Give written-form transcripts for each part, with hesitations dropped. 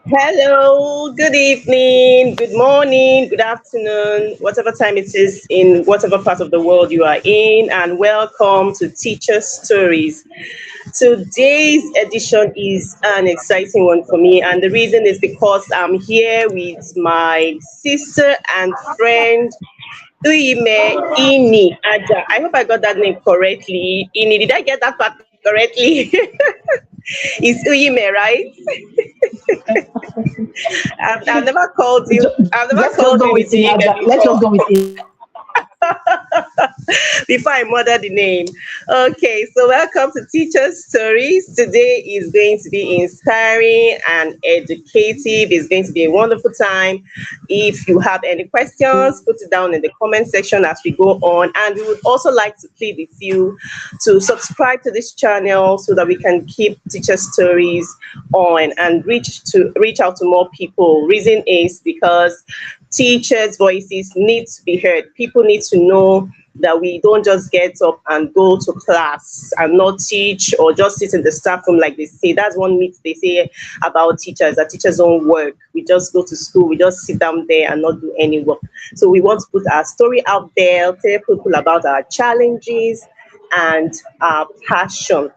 Hello, good evening, good morning, good afternoon, whatever time it is in whatever part of the world you are in, and welcome to Teacher Stories. Today's edition is an exciting one for me, and the reason is because I'm here with my sister and friend Uime Ini Aja. I hope I got that name correctly. Ini, did I get that part correctly? It's Uime, right? I've never called you. I've never Let's just called go you with with Uime Inaja. Let's before. just go with it. Before I murder the name. Okay, so welcome to Teacher Stories. Today is going to be inspiring and educative. It's going to be a wonderful time. If you have any questions, put it down in the comment section as we go on. And we would also like to plead with you to subscribe to this channel so that we can keep Teacher Stories on and reach out to more people. Reason is because teachers' voices need to be heard. People need to know that we don't just get up and go to class and not teach or just sit in the staff room like they say. That's one myth they say about teachers, that teachers don't work. We just go to school, we just sit down there and not do any work. So we want to put our story out there, tell people about our challenges and our passion.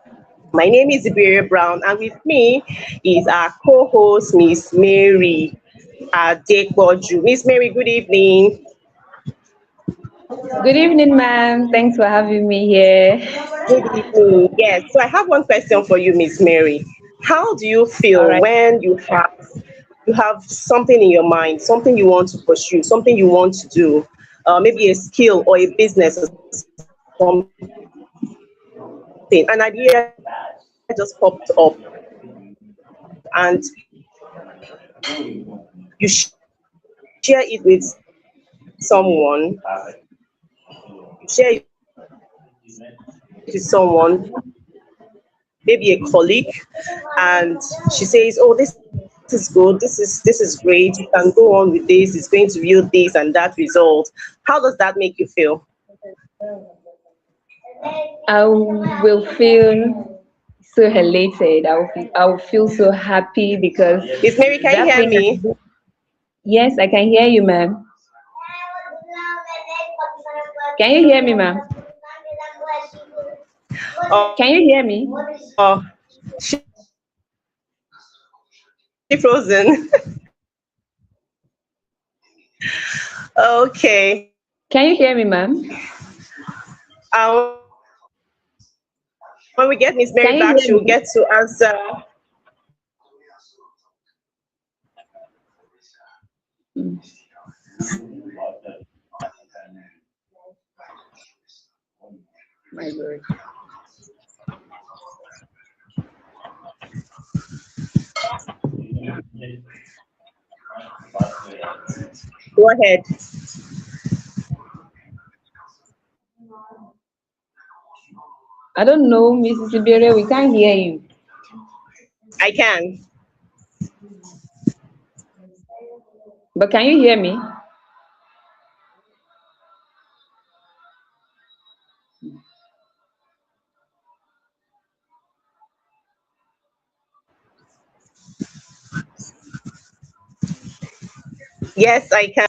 My name is Iberia Brown, and with me is our co-host, Miss Mary Adekboju. Miss Mary, good evening. Good evening, ma'am. Thanks for having me here. Good evening. Yes. So I have one question for you, Miss Mary. How do you All feel right. when you have something in your mind, something you want to pursue, something you want to do, maybe a skill or a business or something, an idea just popped up, and you share it with someone, maybe a colleague, and she says, "Oh, this is good. This is great. You can go on with this. It's going to yield this and that result." How does that make you feel? I will feel so elated. I will feel so happy because Miss Mary, can you that hear thing. me? Yes, I can hear you, ma'am. Can you hear me, ma'am? Can you hear me? She frozen. Okay. Can you hear me, ma'am? When we get Miss Mary Can you back, hear she will me? get to answer. Mm, my word. Go ahead. I don't know, Mrs. Iberia, we can't hear you. I can. But can you hear me? Yes, I can.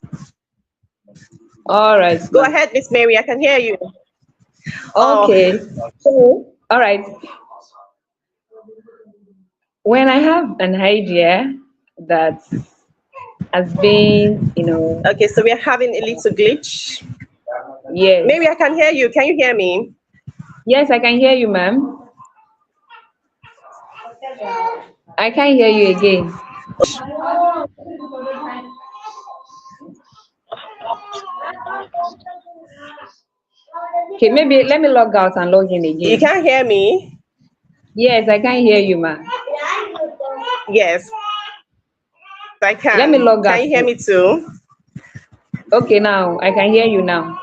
All right, Go ma'am. ahead, Miss Mary. I can hear you. Oh, Okay. So, all right. When I have an idea that has been, okay. So we are having a little glitch. yes. Mary, I can hear you. Can you hear me? Yes, I can hear you, ma'am. I can't hear you again. Okay, maybe let me log out and log in You again. can't hear me? Yes, I can hear you, ma'am. Yes, I can. Can you hear me Let me too? log out. Okay, now I can hear you now.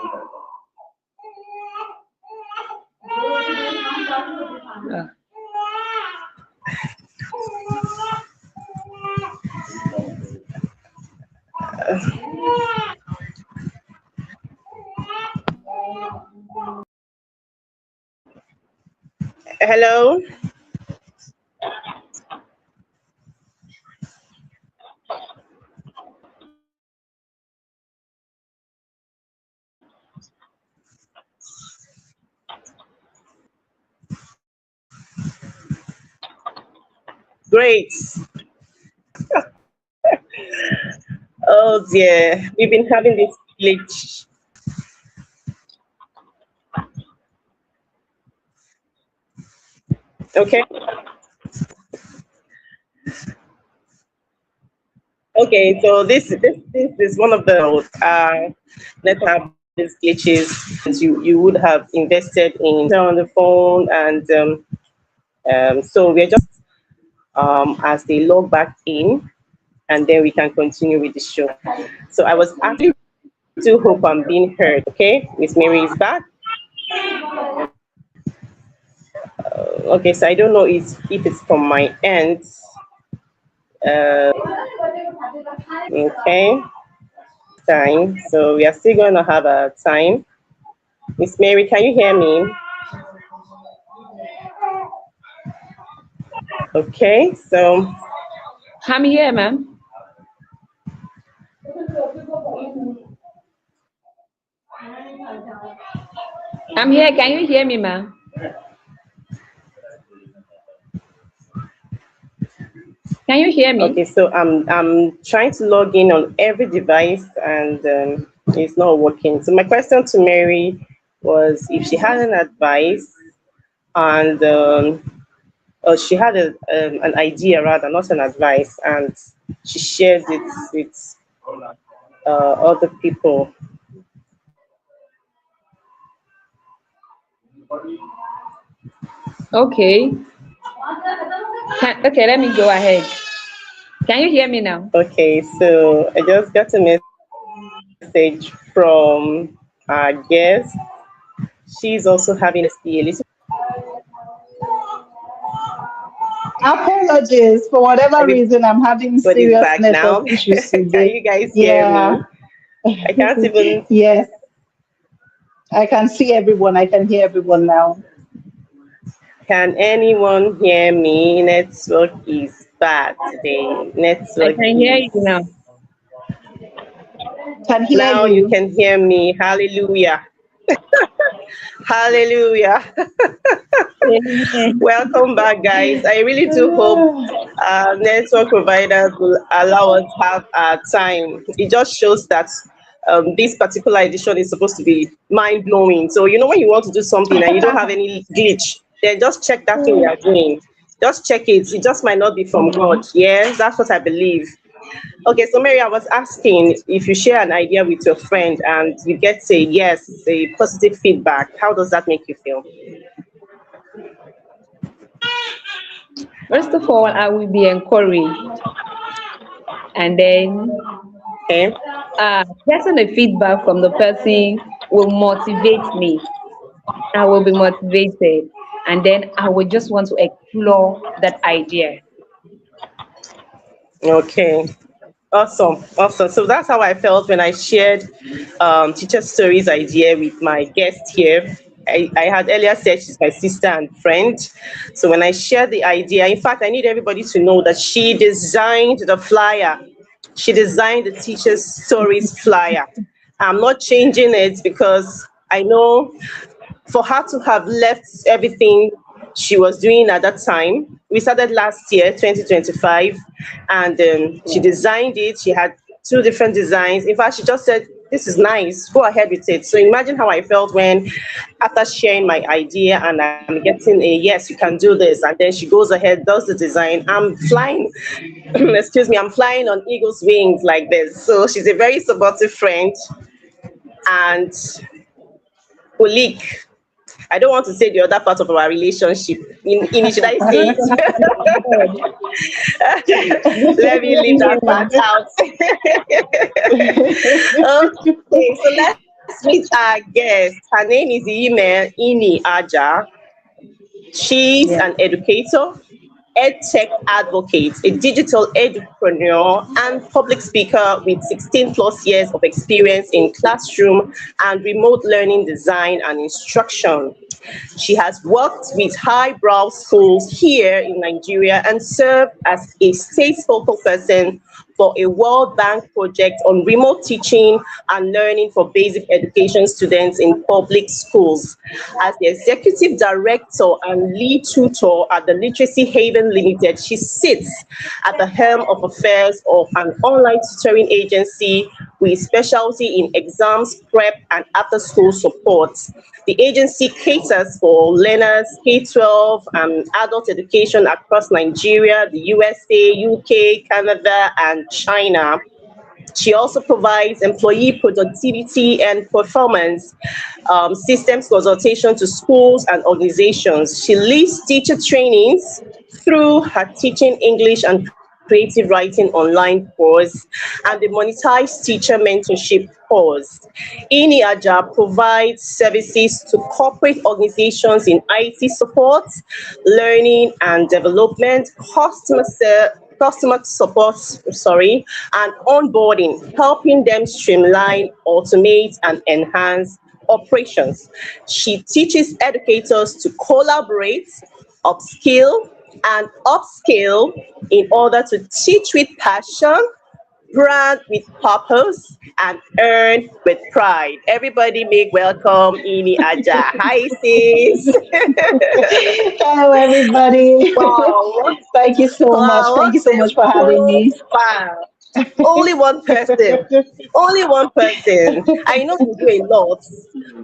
Ah, Hello? Great. Oh dear, we've been having this glitch. Okay. Okay. So this is one of the let's have these glitches. You would have invested in on the phone, and so we're just as they log back in, and then we can continue with the show. So I was actually do hope I'm being heard. Okay, Miss Mary is back. Okay, so I don't know if it's from my end. Okay, time. So we are still going to have a time. Miss Mary, can you hear me? Okay, so I'm here, ma'am. I'm here. Can you hear me, ma'am? Can you hear okay, me? so I'm trying to log in on every device, and it's not working. So my question to Mary was if she had an advice, and she had an idea rather, not an advice, and she shares it with other people. Okay. Okay, let me go ahead. Can you hear me now? Okay, so I just got a message from our guest. She's also having SPA. Listen, Apologies. For whatever reason, I'm having everybody's serious back network now. issues Can today. you guys hear Yeah. me? I can't even. Yes, I can see everyone. I can hear everyone now. Can anyone hear me? Network is bad today. I Network can hear is. you now. Can hear Now you you. can hear me. Hallelujah. Hallelujah. Amen. Welcome back, guys. I really do hope network providers will allow us to have time. It just shows that this particular edition is supposed to be mind blowing. So, you know, when you want to do something and you don't have any glitch, then just check that thing you are doing. Just check it. It just might not be from God. Yeah, that's what I believe. Okay, so Mary, I was asking if you share an idea with your friend and you get a yes, a positive feedback, how does that make you feel? First of all, I will be encouraged, and then Okay. getting the feedback from the person will motivate me. I will be motivated, and then I will just want to explore that idea. Okay. Awesome, awesome. So that's how I felt when I shared teacher stories idea with my guest here. I had earlier said she's my sister and friend. So when I shared the idea, in fact, I need everybody to know that she designed the flyer. She designed the teacher's stories flyer. I'm not changing it because I know for her to have left everything she was doing at that time. We started last year, 2025, and she designed it. She had two different designs. In fact, she just said, "This is nice. Go ahead with it." So imagine how I felt when, after sharing my idea, and I'm getting a yes, you can do this, and then she goes ahead, does the design. I'm flying. Excuse me. I'm flying on eagle's wings like this. So she's a very supportive friend and colleague. I don't want to say the other part of our relationship. In should I say This one it? is from God. This Let me leave that part is out. Okay, so let's meet our guest. Her name is Ini Aja. She's an yeah. educator, EdTech advocate, a digital entrepreneur, and public speaker with 16 plus years of experience in classroom and remote learning design and instruction. She has worked with highbrow schools here in Nigeria and served as a state focal person for a World Bank project on remote teaching and learning for basic education students in public schools. As the executive director and lead tutor at the Literacy Haven Education Limited. She sits at the helm of affairs of an online tutoring agency with specialty in exams prep and after school support. The agency caters for learners K-12 and adult education across Nigeria, the USA, UK, Canada, and China. She also provides employee productivity and performance systems consultation to schools and organizations. She leads teacher trainings through her Teaching English and Creative Writing online course and the Monetized Teacher Mentorship course. Ini Aja provides services to corporate organizations in IT support, learning and development, customer support, and onboarding, helping them streamline, automate, and enhance operations. She teaches educators to collaborate, upskill, and upscale in order to teach with passion, brand with purpose, and earn with pride. Everybody make welcome Ini Aja. Hi sis. Hello, everybody. Wow. Thank you so much. Wow, Thank you so this much for having so me. far. Only one person. Only one person. I know you do a lot,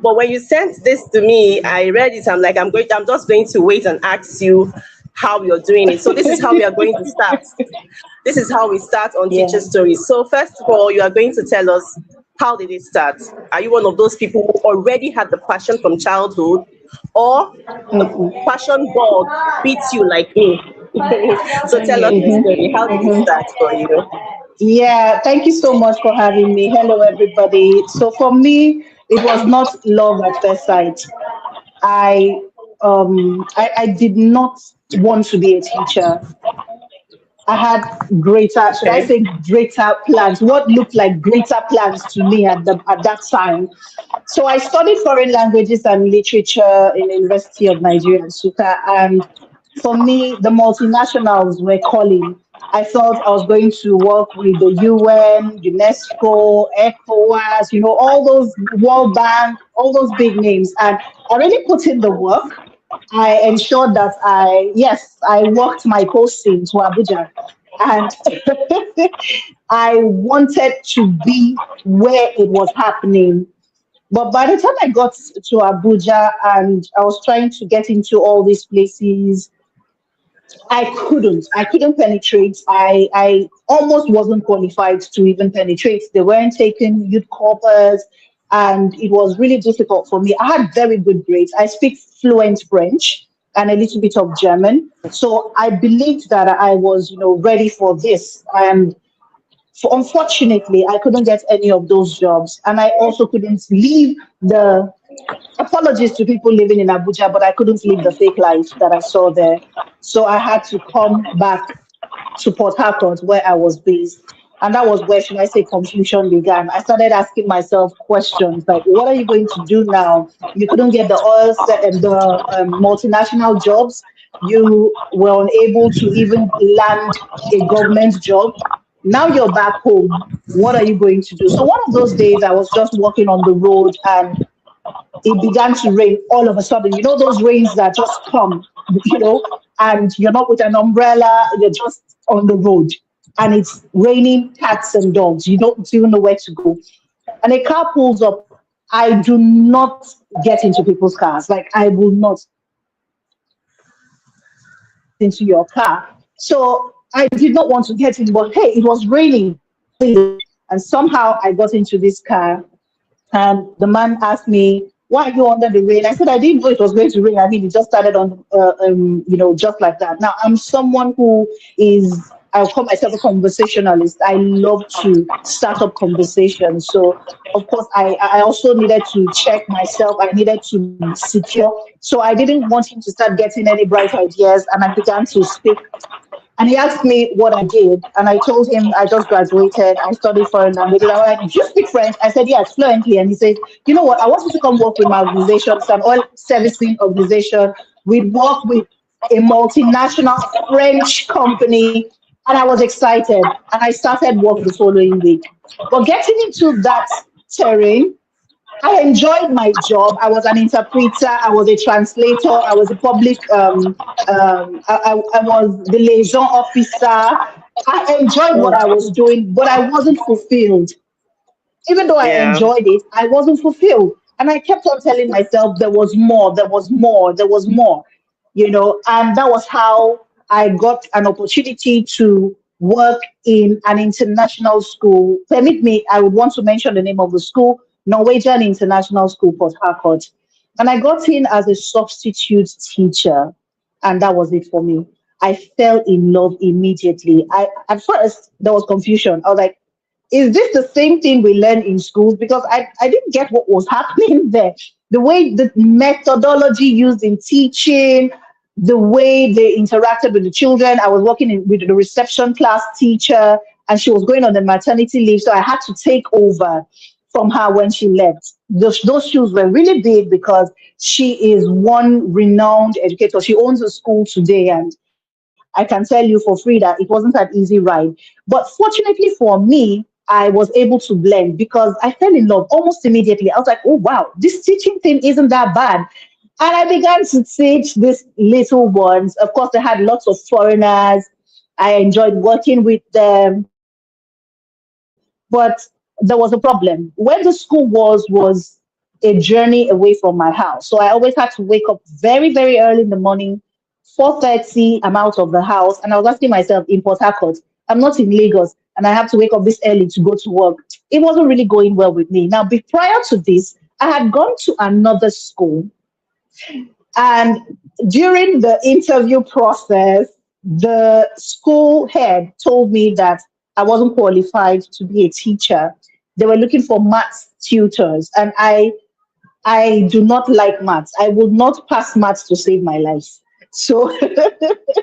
but when you sent this to me, I read it. I'm just going to wait and ask you how you're doing it. So this is how we are going to start. This is how we start on Teacher Yeah. Stories. So first of all, you are going to tell us how did it start? Are you one of those people who already had the passion from childhood, or the Mm-mm. passion bug beats you like me? So tell us the story. How did it start for you? Yeah, thank you so much for having me. Hello, everybody. So for me, it was not love at first sight. I I did not want to be a teacher. I had greater, should I Okay. say, greater plans? What looked like greater plans to me at that time. So I studied foreign languages and literature in the University of Nigeria, Suka, and for me, the multinationals were calling. I thought I was going to work with the UN, UNESCO, ECOWAS, all those World Bank, all those big names, and I really put in the work. I ensured that yes, I worked my posting to Abuja, and I wanted to be where it was happening. But by the time I got to Abuja and I was trying to get into all these places, I couldn't penetrate. I almost wasn't qualified to even penetrate. They weren't taking youth corpus, and it was really difficult for me. I had very good grades. I speak fluent French and a little bit of German. So I believed that I was, ready for this. And unfortunately, I couldn't get any of those jobs. And I also couldn't leave the apologies to people living in Abuja, but I couldn't live the fake life that I saw there. So I had to come back to Port Harcourt, where I was based. And that was where, should I say, confusion began. I started asking myself questions like, what are you going to do now? You couldn't get the multinational jobs. You were unable to even land a government job. Now you're back home. What are you going to do? So one of those days, I was just walking on the road and it began to rain all of a sudden. You know, those rains that just come, and you're not with an umbrella, you're just on the road and it's raining cats and dogs. You don't even know where to go. And a car pulls up. I do not get into people's cars. Like, I will not into your car. So I did not want to get in, but hey, it was raining. And somehow I got into this car. And the man asked me, why are you under the rain? I said, I didn't know it was going to rain. I mean, it just started on, just like that. Now, I'm someone who I'll call myself a conversationalist. I love to start up conversations. So, of course, I also needed to check myself. I needed to be secure. So I didn't want him to start getting any bright ideas. And I began to speak. And he asked me what I did, and I told him I just graduated. I studied foreign languages. I went, "Do you speak French?" I said, "Yes, fluently." And he said, "You know what? I want you to come work with my organization. It's an oil servicing organization. We work with a multinational French company." And I was excited, and I started work the following week. But getting into that terrain, I enjoyed my job. I was an interpreter. I was a translator. I was a public. I was the liaison officer. I enjoyed what I was doing, but I wasn't fulfilled. Even though I Yeah. enjoyed it, I wasn't fulfilled. And I kept on telling myself there was more, there was more, there was more, and that was how I got an opportunity to work in an international school. Permit me, I would want to mention the name of the school, Norwegian International School, Port Harcourt. And I got in as a substitute teacher, and that was it for me. I fell in love immediately. At first there was confusion. I was like, is this the same thing we learn in schools? Because I didn't get what was happening there. The way the methodology used in teaching, the way they interacted with the children. I was working with the reception class teacher, and she was going on the maternity leave. So I had to take over from her when she left. Those shoes were really big because she is one renowned educator. She owns a school today, and I can tell you for free that it wasn't an easy ride. But fortunately for me, I was able to blend because I fell in love almost immediately. I was like, oh, wow, this teaching thing isn't that bad. And I began to teach these little ones. Of course, they had lots of foreigners. I enjoyed working with them. But there was a problem. Where the school was a journey away from my house. So I always had to wake up very, very early in the morning. 4:30, I'm out of the house. And I was asking myself, in Port Harcourt, I'm not in Lagos, and I have to wake up this early to go to work. It wasn't really going well with me. Now, prior to this, I had gone to another school, and during the interview process, the school head told me that I wasn't qualified to be a teacher. They were looking for maths tutors, and I do not like maths. I would not pass maths to save my life. So,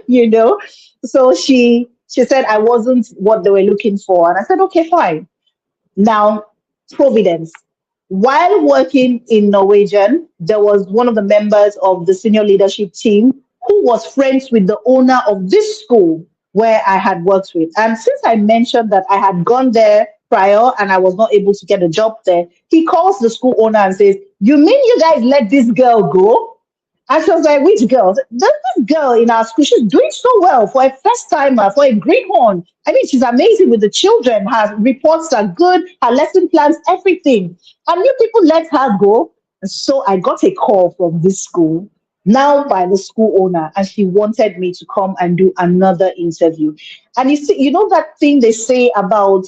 you know, so she said I wasn't what they were looking for, and I said, okay, fine. Now, Providence. While working in Norwegian, there was one of the members of the senior leadership team who was friends with the owner of this school where I had worked with. And since I mentioned that I had gone there prior and I was not able to get a job there, he calls the school owner and says, you mean you guys let this girl go? And she was like, which girl? There's this girl in our school. She's doing so well for a first timer, for a greenhorn. I mean, she's amazing with the children. Her reports are good, her lesson plans, everything. And you people let her go. And so I got a call from this school, now by the school owner, and she wanted me to come and do another interview. And you see, you know that thing they say about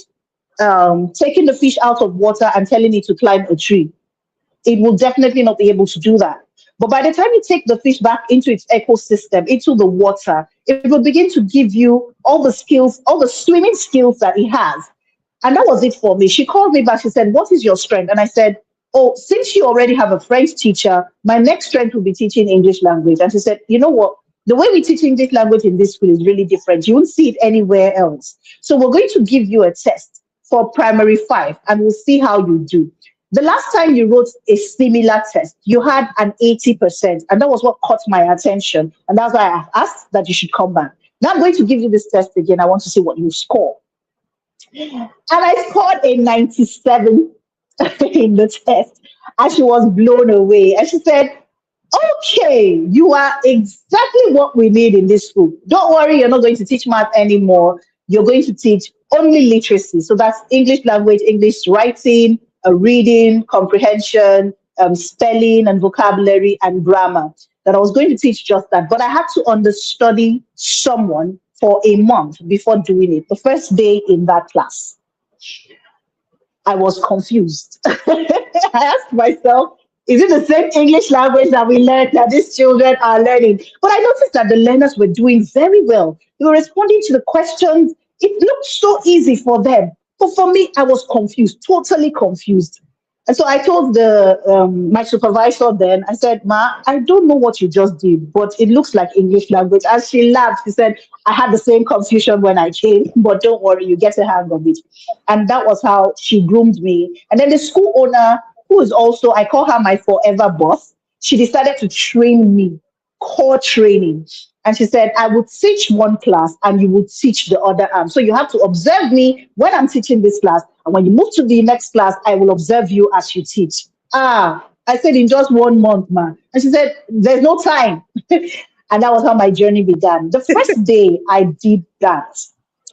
taking the fish out of water and telling it to climb a tree? It will definitely not be able to do that. But by the time you take the fish back into its ecosystem, into the water, it will begin to give you all the skills, all the swimming skills that it has. And that was it for me. She called me back. She said, what is your strength? And I said, oh, since you already have a French teacher, my next strength will be teaching English language. And she said, you know what? The way we teach English language in this school is really different. You won't see it anywhere else. So we're going to give you a test for primary 5, and we'll see how you do. The last time you wrote a similar test, you had an 80%, and that was what caught my attention. And that's why I asked that you should come back. Now I'm going to give you this test again. I want to see what you score. And I scored a 97 in the test, and she was blown away. And she said, okay, you are exactly what we need in this school. Don't worry, you're not going to teach math anymore. You're going to teach only literacy. So that's English language, English writing, reading, comprehension, spelling and vocabulary and grammar. That I was going to teach just that. But I had to understudy someone for a month before doing it. The first day in that class, I was confused. I asked myself, is it the same English language that we learned that these children are learning? But I noticed that the learners were doing very well. They were responding to the questions. It looked so easy for them. But for me, I was confused, totally confused. And so I told my supervisor then, I said, Ma, I don't know what you just did, but it looks like English language. As she laughed, she said, I had the same confusion when I came, but don't worry, you get a hang of it. And that was how she groomed me. And then the school owner, who is also, I call her my forever boss, she decided to train me, core training. And she said, I would teach one class and you would teach the other arm. So you have to observe me when I'm teaching this class. And when you move to the next class, I will observe you as you teach. I said, in just 1 month, man. And she said, there's no time. And that was how my journey began. The first day I did that,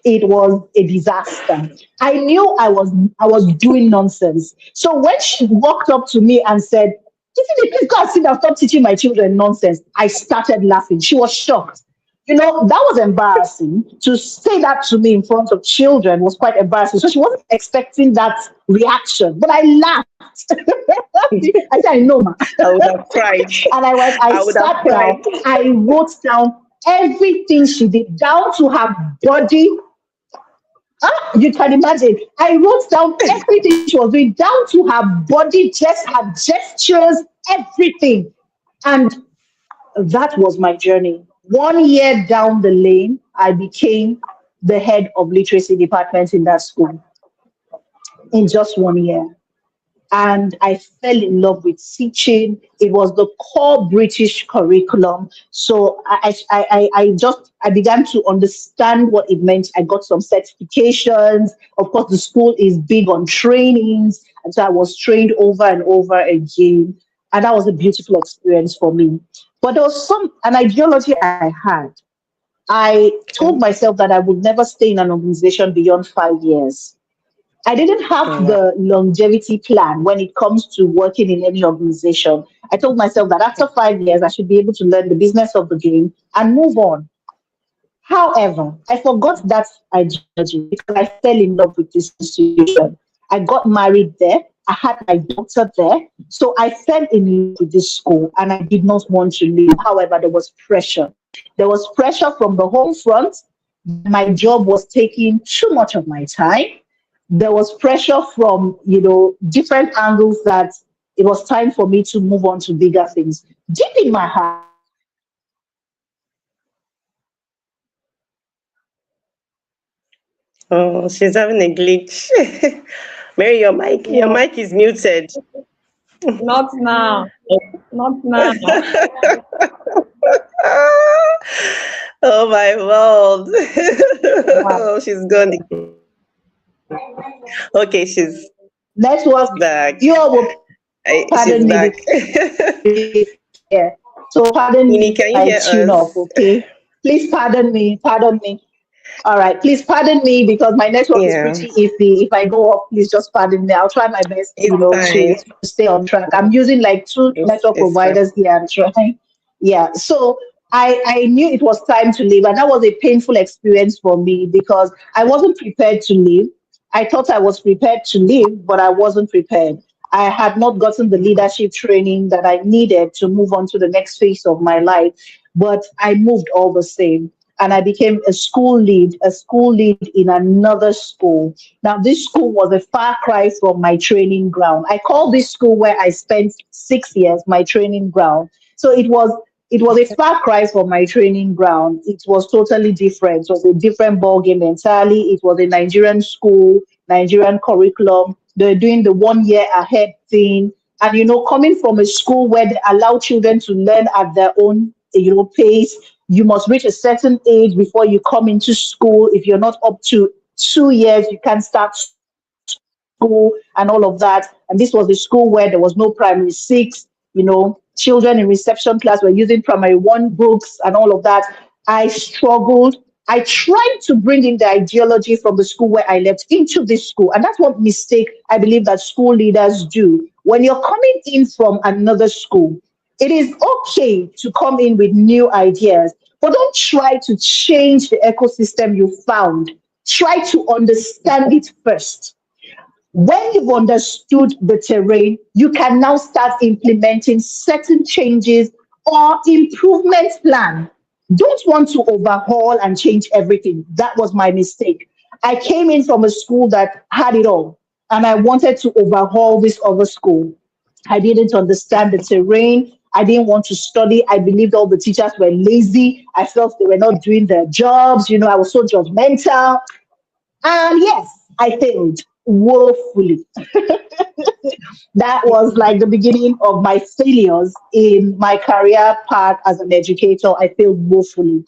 it was a disaster. I knew I was doing nonsense. So when she walked up to me and said, "Tiffany, please go and sit down, stop teaching my children nonsense," I started laughing. She was shocked. That was embarrassing. To say that to me in front of children was quite embarrassing. So she wasn't expecting that reaction, but I laughed. I said, "I know, ma." I would have cried. And I I would have sat cried. down, I wrote down everything she did, down to her body. You can imagine. I wrote down everything she was doing, down to her body, just her gestures, everything. And that was my journey. 1 year down the lane, I became the head of literacy department in that school in just 1 year. And I fell in love with teaching. It was the core British curriculum. So I began to understand what it meant. I got some certifications. Of course, the school is big on trainings. And so I was trained over and over again. And that was a beautiful experience for me. But there was an ideology I had. I told myself that I would never stay in an organization beyond 5 years. I didn't have Oh, wow. the longevity plan when it comes to working in any organization. I told myself that after 5 years, I should be able to learn the business of the game and move on. However, I forgot that ideology because I fell in love with this institution. I got married there. I had my daughter there. So I fell in love with this school and I did not want to leave. However, there was pressure. There was pressure from the home front. My job was taking too much of my time. There was pressure from different angles that it was time for me to move on to bigger things. Deep in my heart, I knew I wanted to stay in this institution. I knew I wanted to be there. Oh, she's having a glitch. Mary, your No, mic is muted. not now. Not now. Oh my world. Wow. Oh, she's gone again. Okay, she's Network, back. you all will pardon me She's because back. it's yeah. So pardon Mini, me if can you I hear tune off, us? okay? Please pardon me, pardon me. All right, please pardon me because my network is Yeah, pretty iffy. If I go off, please just pardon me. I'll try my best, it's to fine. stay on track. I'm using like two network It's fine. providers here and trying. Yeah, so I knew it was time to leave, and that was a painful experience for me because I wasn't prepared to leave. I thought I was prepared to leave, but I wasn't prepared. I had not gotten the leadership training that I needed to move on to the next phase of my life, but I moved all the same and I became a school lead in another school. Now, this school was a far cry from my training ground. I call this school where I spent 6 years my training ground. So it was a far cry from my training ground. It was totally different. It was a different ballgame entirely. It was a Nigerian school, Nigerian curriculum. They're doing the 1 year ahead thing. And coming from a school where they allow children to learn at their own pace, you must reach a certain age before you come into school. If you're not up to 2 years, you can't start school and all of that. And this was a school where there was no primary six, children in reception class were using primary one books and all of that. I struggled. I tried to bring in the ideology from the school where I left into this school. And that's what mistake I believe that school leaders do. When you're coming in from another school, it is okay to come in with new ideas, but don't try to change the ecosystem you found. Try to understand it first. When you've understood the terrain, you can now start implementing certain changes or improvement plan. Don't want to overhaul and change everything. That was my mistake. I came in from a school that had it all, and I wanted to overhaul this other school. I didn't understand the terrain. I didn't want to study. I believed all the teachers were lazy. I felt they were not doing their jobs. I was so judgmental. And yes, I failed woefully. That was like the beginning of my failures in my career path as an educator. I failed woefully.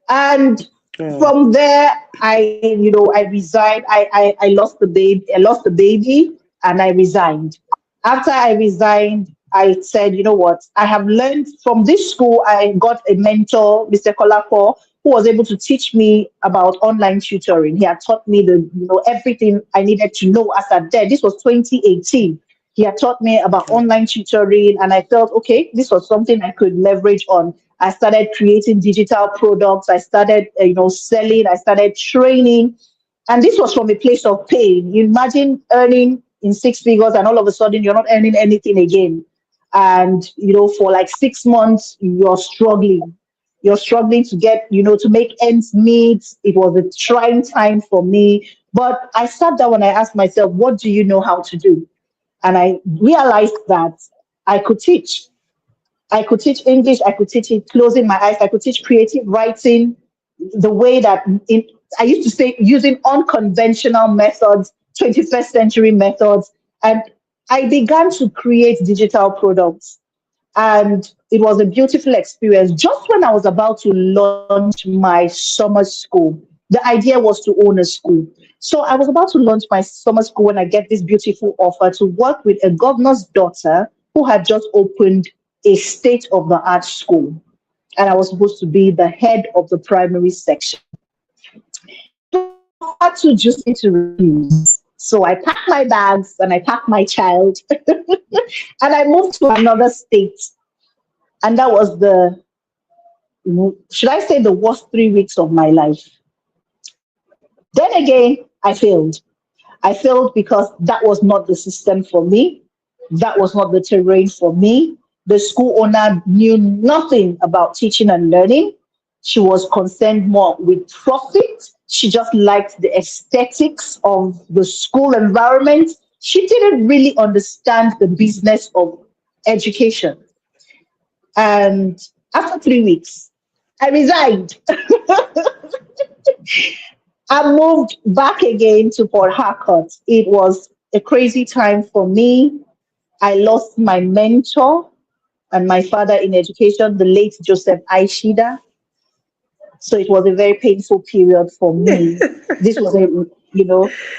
And Mm. from there, I resigned. I lost the baby and I resigned. After I resigned, I said, you know what? I have learned from this school. I got a mentor, Mr. Kolako, who was able to teach me about online tutoring. He had taught me everything I needed to know as a there. This was 2018. He had taught me about online tutoring, and I felt okay, this was something I could leverage on. I started creating digital products. I started, selling. I started training, and this was from a place of pain. You imagine earning in six figures and all of a sudden you're not earning anything again. And, for like 6 months, you're struggling. You're struggling to get, to make ends meet. It was a trying time for me. But I sat down and I asked myself, what do you know how to do? And I realized that I could teach. I could teach English, I could teach it closing my eyes, I could teach creative writing the way that I used to say using unconventional methods, 21st century methods. And I began to create digital products. And it was a beautiful experience. Just when I was about to launch my summer school, the idea was to own a school. So I was about to launch my summer school when I get this beautiful offer to work with a governor's daughter who had just opened a state of the art school. And I was supposed to be the head of the primary section. It was far too juicy to refuse. So I packed my bags and I packed my child and I moved to another state. And that was should I say, the worst 3 weeks of my life. Then again, I failed. I failed because that was not the system for me. That was not the terrain for me. The school owner knew nothing about teaching and learning. She was concerned more with profit. She just liked the aesthetics of the school environment. She didn't really understand the business of education. And after 3 weeks, I resigned. I moved back again to Port Harcourt. It was a crazy time for me. I lost my mentor and my father in education, the late Joseph Aishida. So it was a very painful period for me. This was a,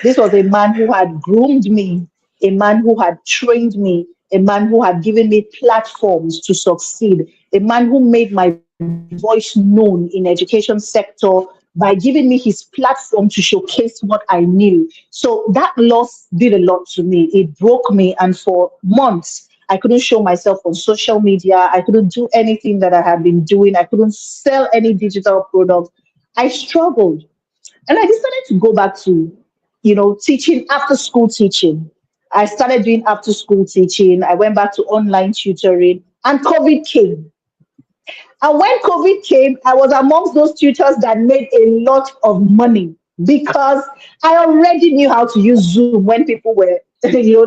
this was a man who had groomed me, a man who had trained me, a man who had given me platforms to succeed, a man who made my voice known in education sector by giving me his platform to showcase what I knew. So that loss did a lot to me. It broke me, and for months I couldn't show myself on social media. I couldn't do anything that I had been doing. I couldn't sell any digital products. I struggled. And I decided to go back to, teaching, after school teaching. I started doing after school teaching. I went back to online tutoring, and COVID came. And when COVID came, I was amongst those tutors that made a lot of money because I already knew how to use Zoom when people were,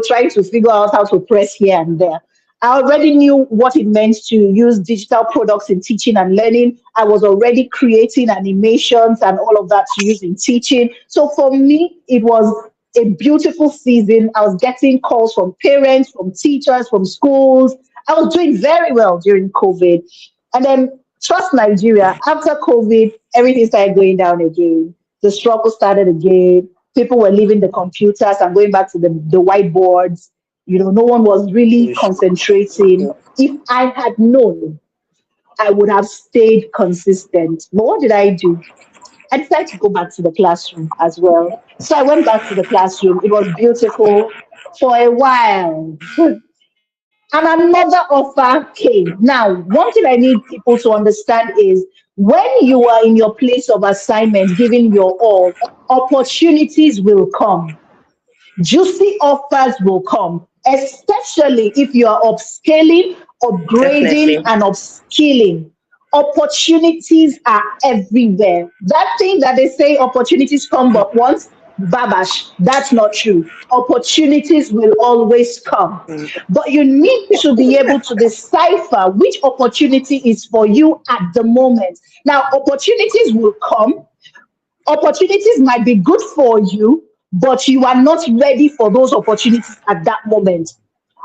trying to figure out how to press here and there. I already knew what it meant to use digital products in teaching and learning. I was already creating animations and all of that to use in teaching. So for me, it was a beautiful season. I was getting calls from parents, from teachers, from schools. I was doing very well during COVID. And then, trust Nigeria, after COVID, everything started going down again. The struggle started again. People were leaving the computers and going back to the whiteboards. No one was really concentrating. If I had known, I would have stayed consistent. But what did I do? I decided to go back to the classroom as well. So I went back to the classroom. It was beautiful for a while. And another offer came. Now, one thing I need people to understand is when you are in your place of assignment, giving your all, opportunities will come. Juicy offers will come, especially if you are upscaling, upgrading, Definitely. and upskilling. Opportunities are everywhere. That thing that they say opportunities come but once, babash, that's not true. Opportunities will always come. But you need to be able to decipher which opportunity is for you at the moment. Now, opportunities will come. Opportunities might be good for you, but you are not ready for those opportunities at that moment.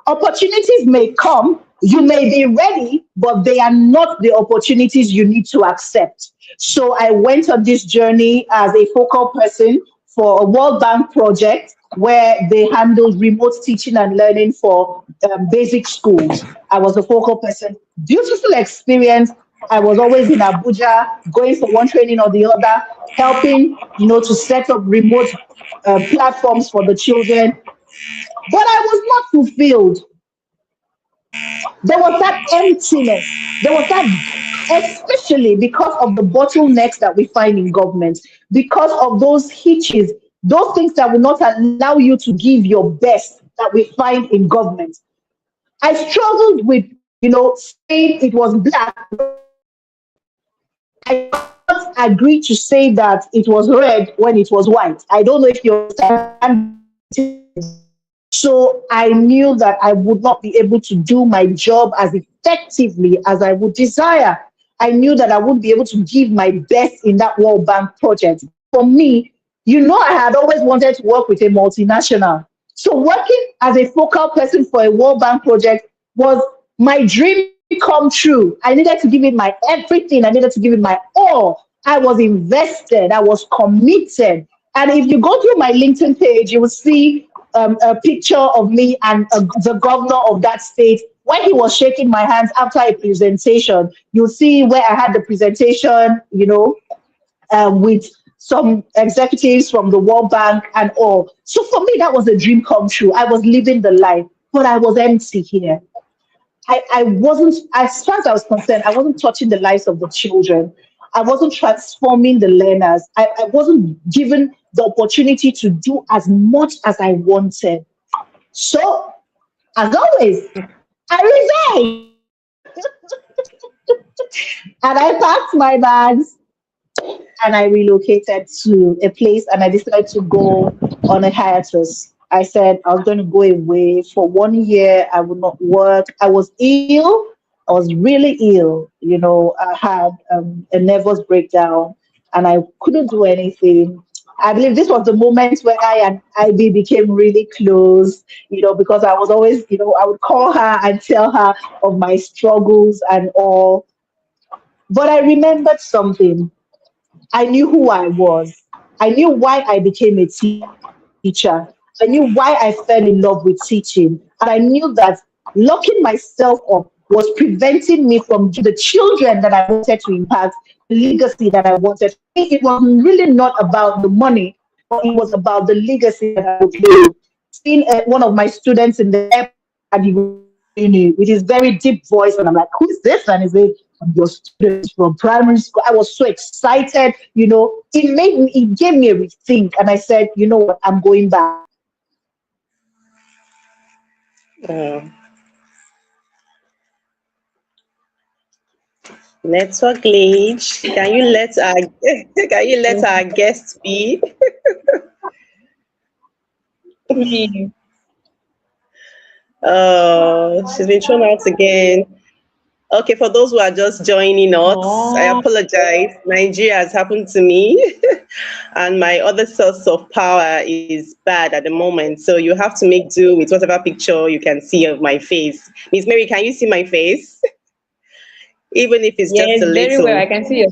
Opportunities may come, you may be ready, but they are not the opportunities you need to accept. So I went on this journey as a focal person for a World Bank project where they handled remote teaching and learning for basic schools. I was a focal person. Beautiful experience. I was always in Abuja, going for one training or the other, helping, to set up remote platforms for the children. But I was not fulfilled. There was that emptiness. There was that, especially because of the bottlenecks that we find in government, because of those hitches, those things that will not allow you to give your best that we find in government. I struggled with, saying it was black. I not agree to say that it was red when it was white. I don't know if you understand. So I knew that I would not be able to do my job as effectively as I would desire. I knew that I wouldn't be able to give my best in that World Bank project. For me, I had always wanted to work with a multinational. So working as a focal person for a World Bank project was my dream come true. I needed to give it my everything. I needed to give it my all. I was invested. I was committed. And if you go through my LinkedIn page, you will see a picture of me and the governor of that state when he was shaking my hands after a presentation. You'll see where I had the presentation, with some executives from the World Bank and all. So for me, that was a dream come true. I was living the life, but I was empty here. I wasn't, as far as I was concerned, I wasn't touching the lives of the children. I wasn't transforming the learners. I wasn't given the opportunity to do as much as I wanted. So, as always, I resigned and I packed my bags and I relocated to a place and I decided to go on a hiatus. I said I was going to go away for 1 year. I would not work. I was ill. I was really ill. I had a nervous breakdown and I couldn't do anything. I believe this was the moment where I and IB became really close, because I was always, I would call her and tell her of my struggles and all. But I remembered something. I knew who I was. I knew why I became a teacher. I knew why I fell in love with teaching. And I knew that locking myself up was preventing me from giving the children that I wanted to impact the legacy that I wanted. For me, it was really not about the money, but it was about the legacy that I would leave. Seeing one of my students in the airport and he was with his very deep voice, and I'm like, "Who is this?" And he's like, "I'm your student from primary school." I was so excited, it gave me a rethink, and I said, "You know what? I'm going back." Uh, Network glitch. Can you let our guest be? Please. She's been thrown out again. Okay, for those who are just joining us, I Oh, apologize. Nigeria has happened to me, and my other source of power is bad at the moment. So you have to make do with whatever picture you can see of my face. Miss Mary, can you see my face? Even if it's just yes, a very well. I little. can see your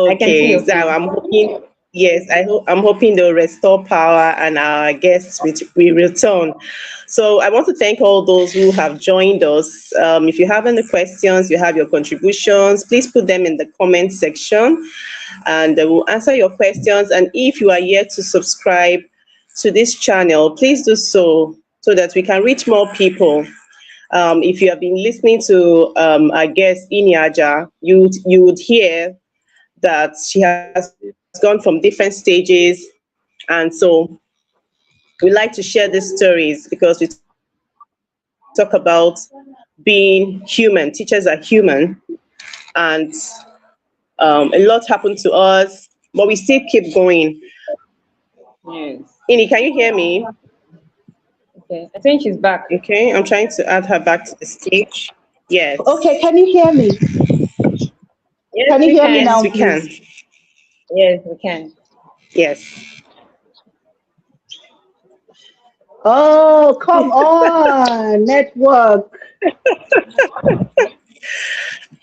I can see Okay, your so face. I'm hoping, yes, I'm hoping they'll restore power and our guests will return. So I want to thank all those who have joined us. If you have any questions, you have your contributions, please put them in the comment section and we'll answer your questions. And if you are yet to subscribe to this channel, please do so that we can reach more people. If you have been listening to our guest Inyaja, you would hear that she has gone from different stages. And so we like to share these stories because we talk about being human. Teachers are human. And a lot happened to us, but we still keep going. Yes. Ini, can you hear me? Okay. I think she's back. Okay, I'm trying to add her back to the stage. Okay, Yes. can you hear me? Yes, Can you we hear me Yes, can. now, we can. please? Yes, we can. Yes. Oh, come on, network.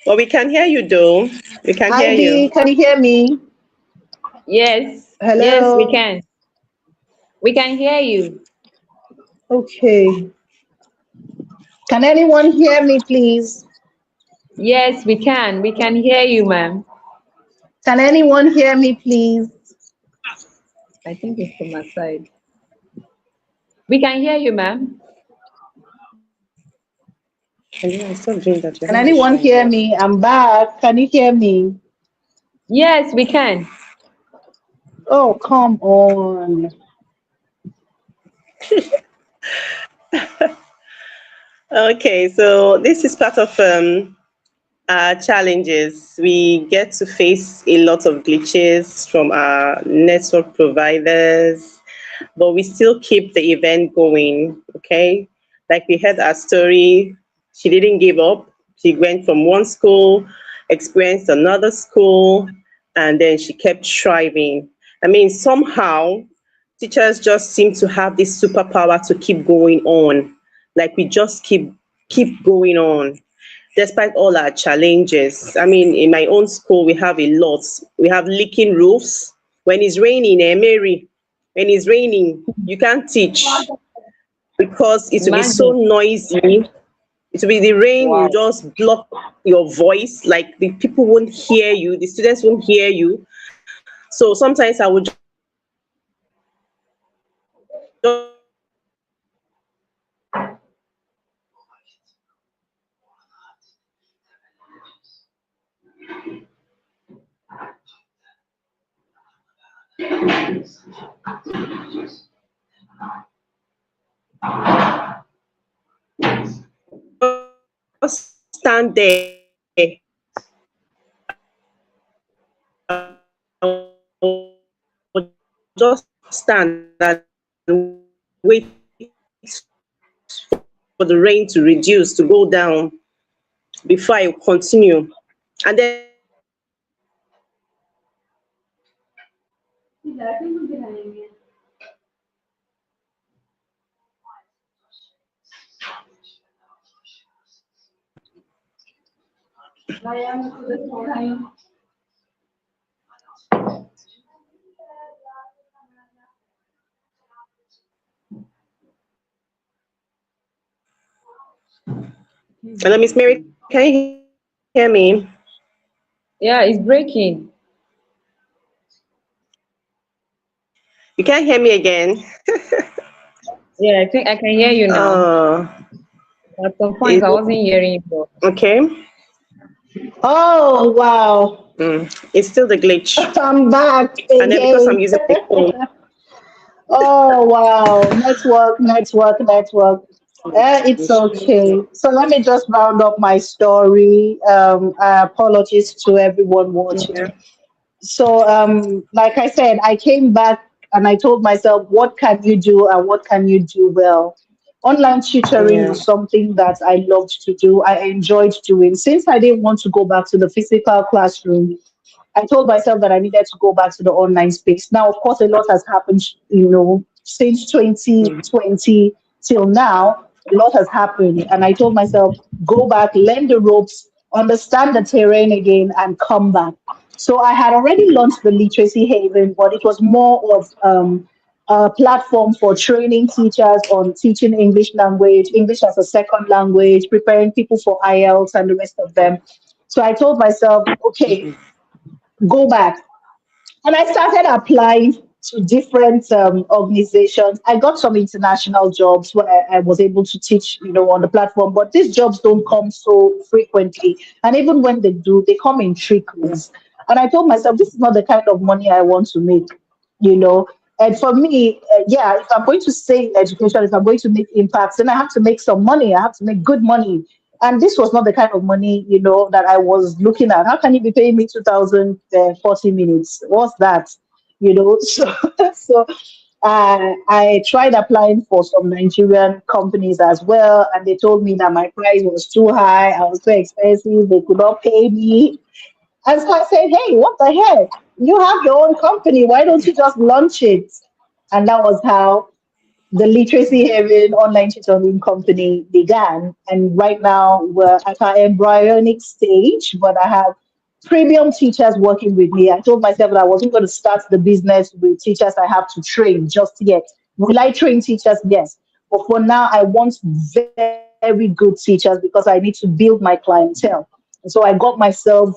Well, we can hear you though. We can hear Ivy, you. can you hear me? Yes. Yes, we Hello. can. We can hear you. Okay. Can anyone hear me, please? Yes, we can. We can hear you, ma'am. Can anyone hear me, please? I think it's from my side. We can hear you, ma'am. And yeah, stop doing that. Your Can hand is anyone showing. hear me? I'm back. Can you hear me? Yes, we can. Oh, come on. Okay, so this is part of challenges. We get to face a lot of glitches from our network providers, but we still keep the event going. Okay, like we heard our story, she didn't give up. She went from one school, experienced another school, and then she kept striving. I mean, somehow teachers just seem to have this superpower to keep going on. Like we just keep going on despite all our challenges. I mean, in my own school, we have a lot. We have leaking roofs. When it's raining, Mary, when it's raining, you can't teach because it will be so Imagine. noisy. It will be the rain will Wow. just block your voice. Like the people won't hear you, the students won't hear you. So sometimes I would just stand there and wait for the rain to reduce, to go down before I continue. And then I would just stand there and wait for the rain to reduce. Hello, Miss Mary, can you hear me? Yeah, it's breaking. You can't hear me again. Yeah, I think I can hear you now. At some point, Is I wasn't hearing you. But okay. Oh, wow. It's still the glitch. I'm back And then because again. I'm using my phone, Oh, wow. Network, network, network. It's okay. So let me just round up my story. Apologies to everyone watching. yeah, So, like I said, I came back and I told myself, what can you do and what can you do well? Online tutoring yeah, was something that I loved to do. I enjoyed doing. Since I didn't want to go back to the physical classroom, I told myself that I needed to go back to the online space. Now, of course, a lot has happened, since mm, 2020 till now. A lot has happened. And I told myself, go back, learn the ropes, understand the terrain again, and come back. So I had already launched the Literacy Haven, but it was more of a platform for training teachers on teaching English language, English as a second language, preparing people for IELTS and the rest of them. So I told myself, okay, mhm, go back. And I started applying to different organizations. I got some international jobs where I was able to teach, on the platform, but these jobs don't come so frequently. And even when they do, they come in trickles. And I told myself, this is not the kind of money I want to make, you know. And for me, yeah, if I'm going to stay in education, if I'm going to make impacts, then I have to make some money. I have to make good money. And this was not the kind of money, that I was looking at. How can you be paying me 2,040 minutes? What's that? So, so I tried applying for some Nigerian companies as well, and they told me that my price was too high, I was too expensive, they could not pay me. And so I said, hey, what the heck? You have your own company. Why don't you just launch it? And that was how the Literacy Haven online tutoring company began. And right now we're at our embryonic stage, but I have premium teachers working with me. I told myself that I wasn't going to start the business with teachers I have to train just yet. Will I train teachers? Yes. But for now, I want very good teachers because I need to build my clientele. And so I got myself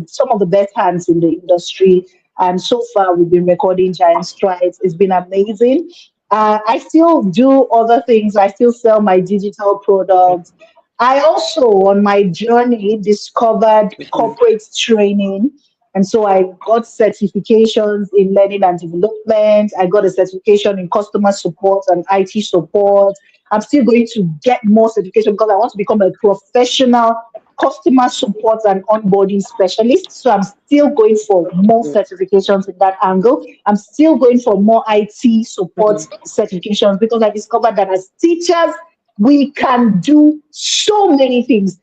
some of the best hands in the industry. And so far, we've been recording giant strides. It's been amazing. I still do other things. I still sell my digital products. I also, on my journey, discovered corporate training. And so I got certifications in learning and development. I got a certification in customer support and IT support. I'm still going to get more certification because I want to become a professional customer support and onboarding specialist. So I'm still going for more certifications in that angle. I'm still going for more IT support certifications because I discovered that as teachers, we can do so many things.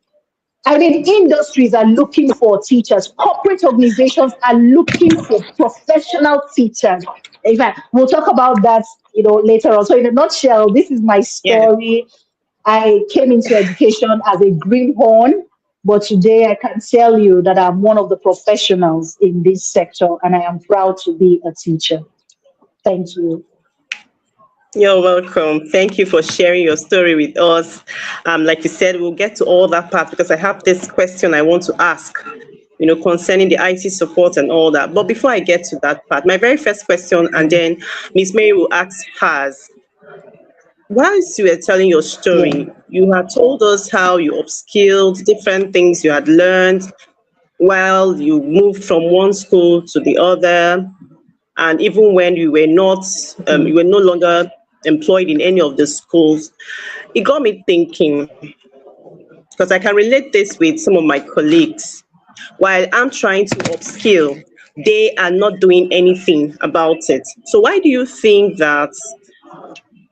I mean, industries are looking for teachers. Corporate organizations are looking for professional teachers. In fact, we'll talk about that, later on. So, in a nutshell, this is my Yeah. story. I came into education as a greenhorn, but today I can tell you that I'm one of the professionals in this sector, and I am proud to be a teacher. Thank you. You're welcome. Thank you for sharing your story with us. Like you said, we'll get to all that part because I have this question I want to ask, concerning the IT support and all that. But before I get to that part, my very first question, and then Miss Mary will ask hers. Whilst you were telling your Yeah. story, you had told us how you upskilled, different things you had learned while you moved from one school to the other, and even when you were no longer employed in any of the schools. It got me thinking, because I can relate this with some of my colleagues. While I'm trying to upskill, they are not doing anything about it. So why do you think that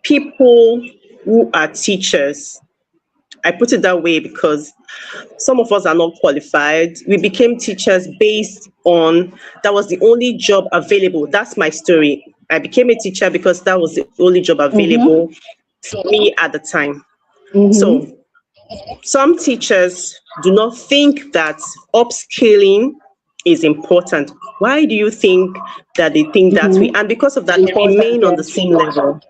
people who are teachers, I put it that way because some of us are not qualified. We became teachers based on that was the only job available. That's my story. I became a teacher because that was the only job Mm-hmm. available for me at the time. Mm-hmm. So some teachers do not think that upskilling is important. Why do you think that they think that way? Mm-hmm. And because of that, they Important, remain on the yes. same level.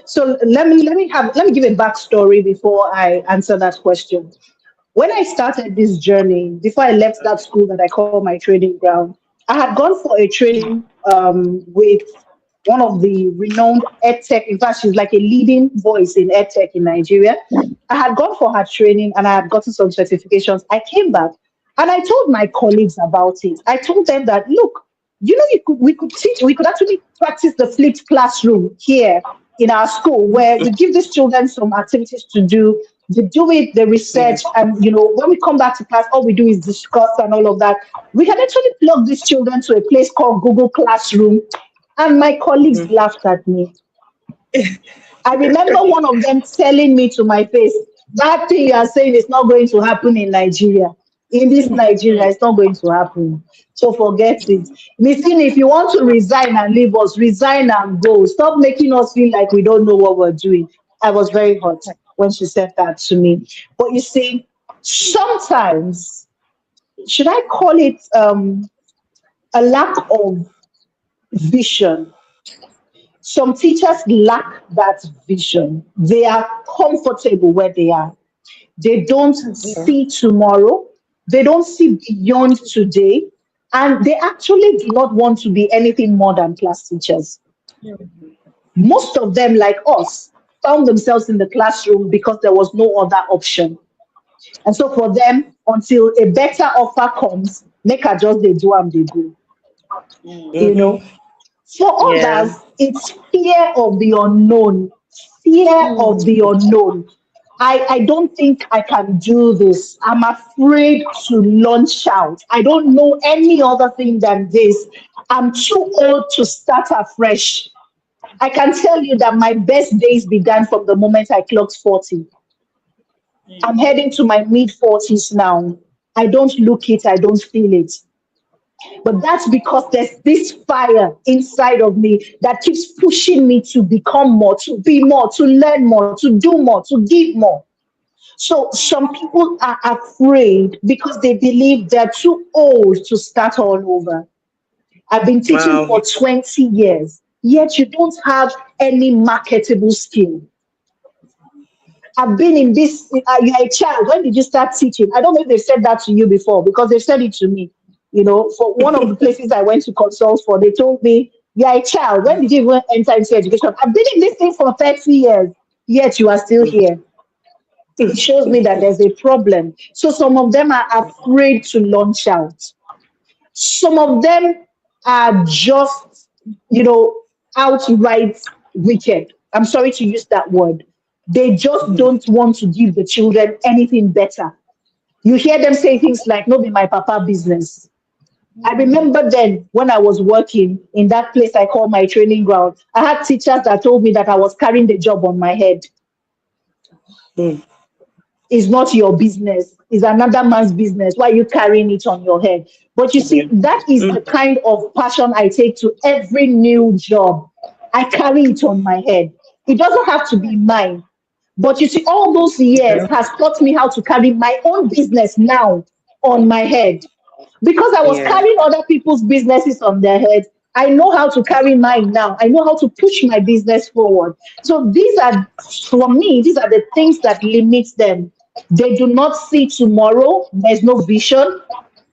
So let me give a backstory before I answer that question. When I started this journey, before I left that school that I call my training ground, I had gone for a training with one of the renowned edtech. In fact, she's like a leading voice in edtech in Nigeria. I had gone for her training and I had gotten some certifications. I came back and I told my colleagues about it. I told them that, look, we could actually practice the flipped classroom here in our school where we give these children some activities to do. They do it, they Yeah. research, and when we come back to class, all we do is discuss and all of that. We can actually plug these children to a place called Google Classroom. And my colleagues laughed at me. I remember one of them telling me to my face, that thing you are saying is not going to happen in Nigeria. In this Nigeria, it's not going to happen. So forget it. Listen, if you want to resign and leave us, resign and go. Stop making us feel like we don't know what we're doing. I was very hot when she said that to me. But you see, sometimes, should I call it a lack of vision? Some teachers lack that vision. They are comfortable where they are. They don't see tomorrow. They don't see beyond today. And they actually do not want to be anything more than class teachers. Most of them, like us, found themselves in the classroom because there was no other option. And so for them, until a better offer comes, make a just they do and they go. You know, for Yeah. others, it's fear of the unknown. Fear of the unknown. I don't think I can do this. I'm afraid to launch out. I don't know any other thing than this. I'm too old to start afresh. I can tell you that my best days began from the moment I clocked 40. I'm heading to my mid 40s now. I don't look it, I don't feel it. But that's because there's this fire inside of me that keeps pushing me to become more, to be more, to learn more, to do more, to give more. So some people are afraid because they believe they're too old to start all over. I've been teaching Wow. for 20 years, yet you don't have any marketable skill. I've been in this, you're a child. When did you start teaching? I don't know if they've said that to you before because they've said it to me. You know, for one of the places I went to consult for, they told me, you're a child. When did you even enter into education? I've been in this thing for 30 years, yet you are still here. It shows me that there's a problem. So some of them are afraid to launch out. Some of them are just, you know, outright wicked. I'm sorry to use that word. They just don't want to give the children anything better. You hear them say things like, no, be my papa business. I remember then when I was working in that place I call my training ground, I had teachers that told me that I was carrying the job on my head. Mm. Is not your business. It's another man's business. Why are you carrying it on your head? But you Yeah. see, that is the kind of passion I take to every new job. I carry it on my head. It doesn't have to be mine. But you see, all those years Yeah. has taught me how to carry my own business now on my head. Because I was Yeah. carrying other people's businesses on their head, I know how to carry mine now. I know how to push my business forward. So these are, for me, these are the things that limit them. They do not see tomorrow. There's no vision.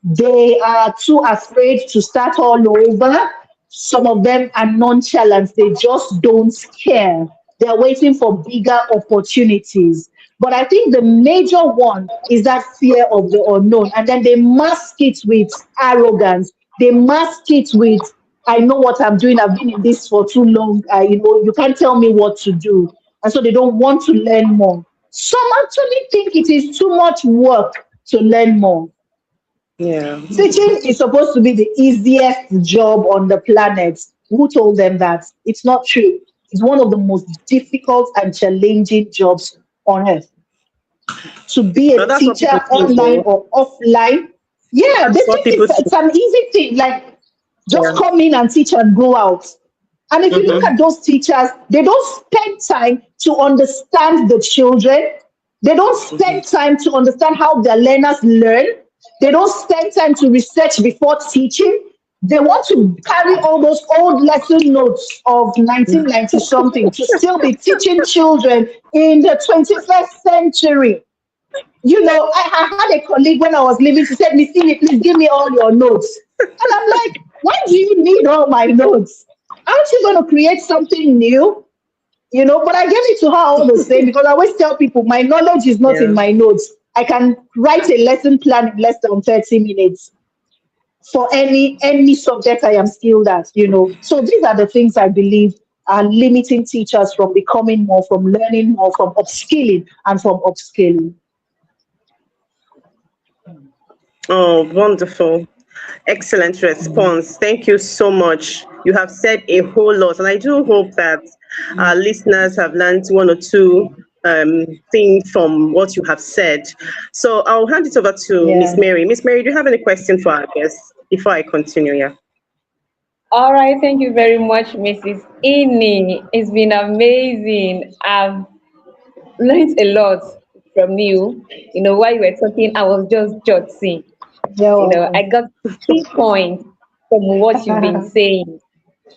They are too afraid to start all over. Some of them are nonchalant. They just don't care. They're waiting for bigger opportunities. But I think the major one is that fear of the unknown. And then they mask it with arrogance. They mask it with, I know what I'm doing. I've been in this for too long. You can't tell me what to do. And so they don't want to learn more. Some actually think it is too much work to learn more. Yeah. Teaching is supposed to be the easiest job on the planet. Who told them that? It's not true. It's one of the most difficult and challenging jobs on earth. To be But a that's what teacher people think, online though. or offline, yeah, they That's what think people it's think. an easy thing. Like just Yeah. come in and teach and go out. And if you look Mm-hmm. at those teachers, they don't spend time to understand the children. They don't Mm-hmm. spend time to understand how their learners learn. They don't spend time to research before teaching. They want to carry all those old lesson notes of 1990 something to still be teaching children in the 21st century. I had a colleague when I was leaving. She said, Miss Ine, please give me all your notes. And I'm like, why do you need all my notes? Aren't you going to create something new? But I gave it to her all the same because I always tell people my knowledge is not in Yeah. my notes. I can write a lesson plan in less than 30 minutes for any subject I am skilled at. So these are the things I believe are limiting teachers from becoming more, from learning more, from upskilling and from upscaling. Oh, wonderful. Excellent response. Thank you so much. You have said a whole lot, and I do hope that our listeners have learned one or two things from what you have said. So I'll hand it over to Miss Yeah. Mary. Miss Mary, do you have any question for our guests before I continue? Yeah. All right, thank you very much, Mrs. Ini. It's been amazing. I've learned a lot from you. While you were talking, I was just jotting. You're I welcome. got key points from what you've been saying.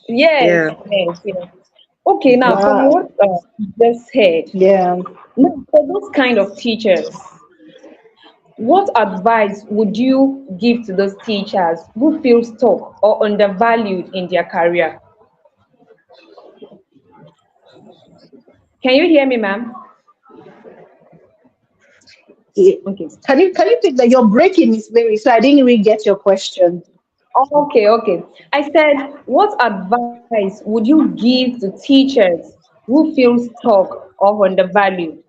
Yes, Yeah. yes, yes. Okay, now from Wow. what you just said, Yeah. now for those kind of teachers, what advice would you give to those teachers who feel stuck or undervalued in their career? Can you hear me, ma'am? Yeah. Okay. Can you think that you're breaking, Miss Mary? So I didn't really get your question. Okay, okay. I said, what advice would you give to teachers who feel stuck or undervalued?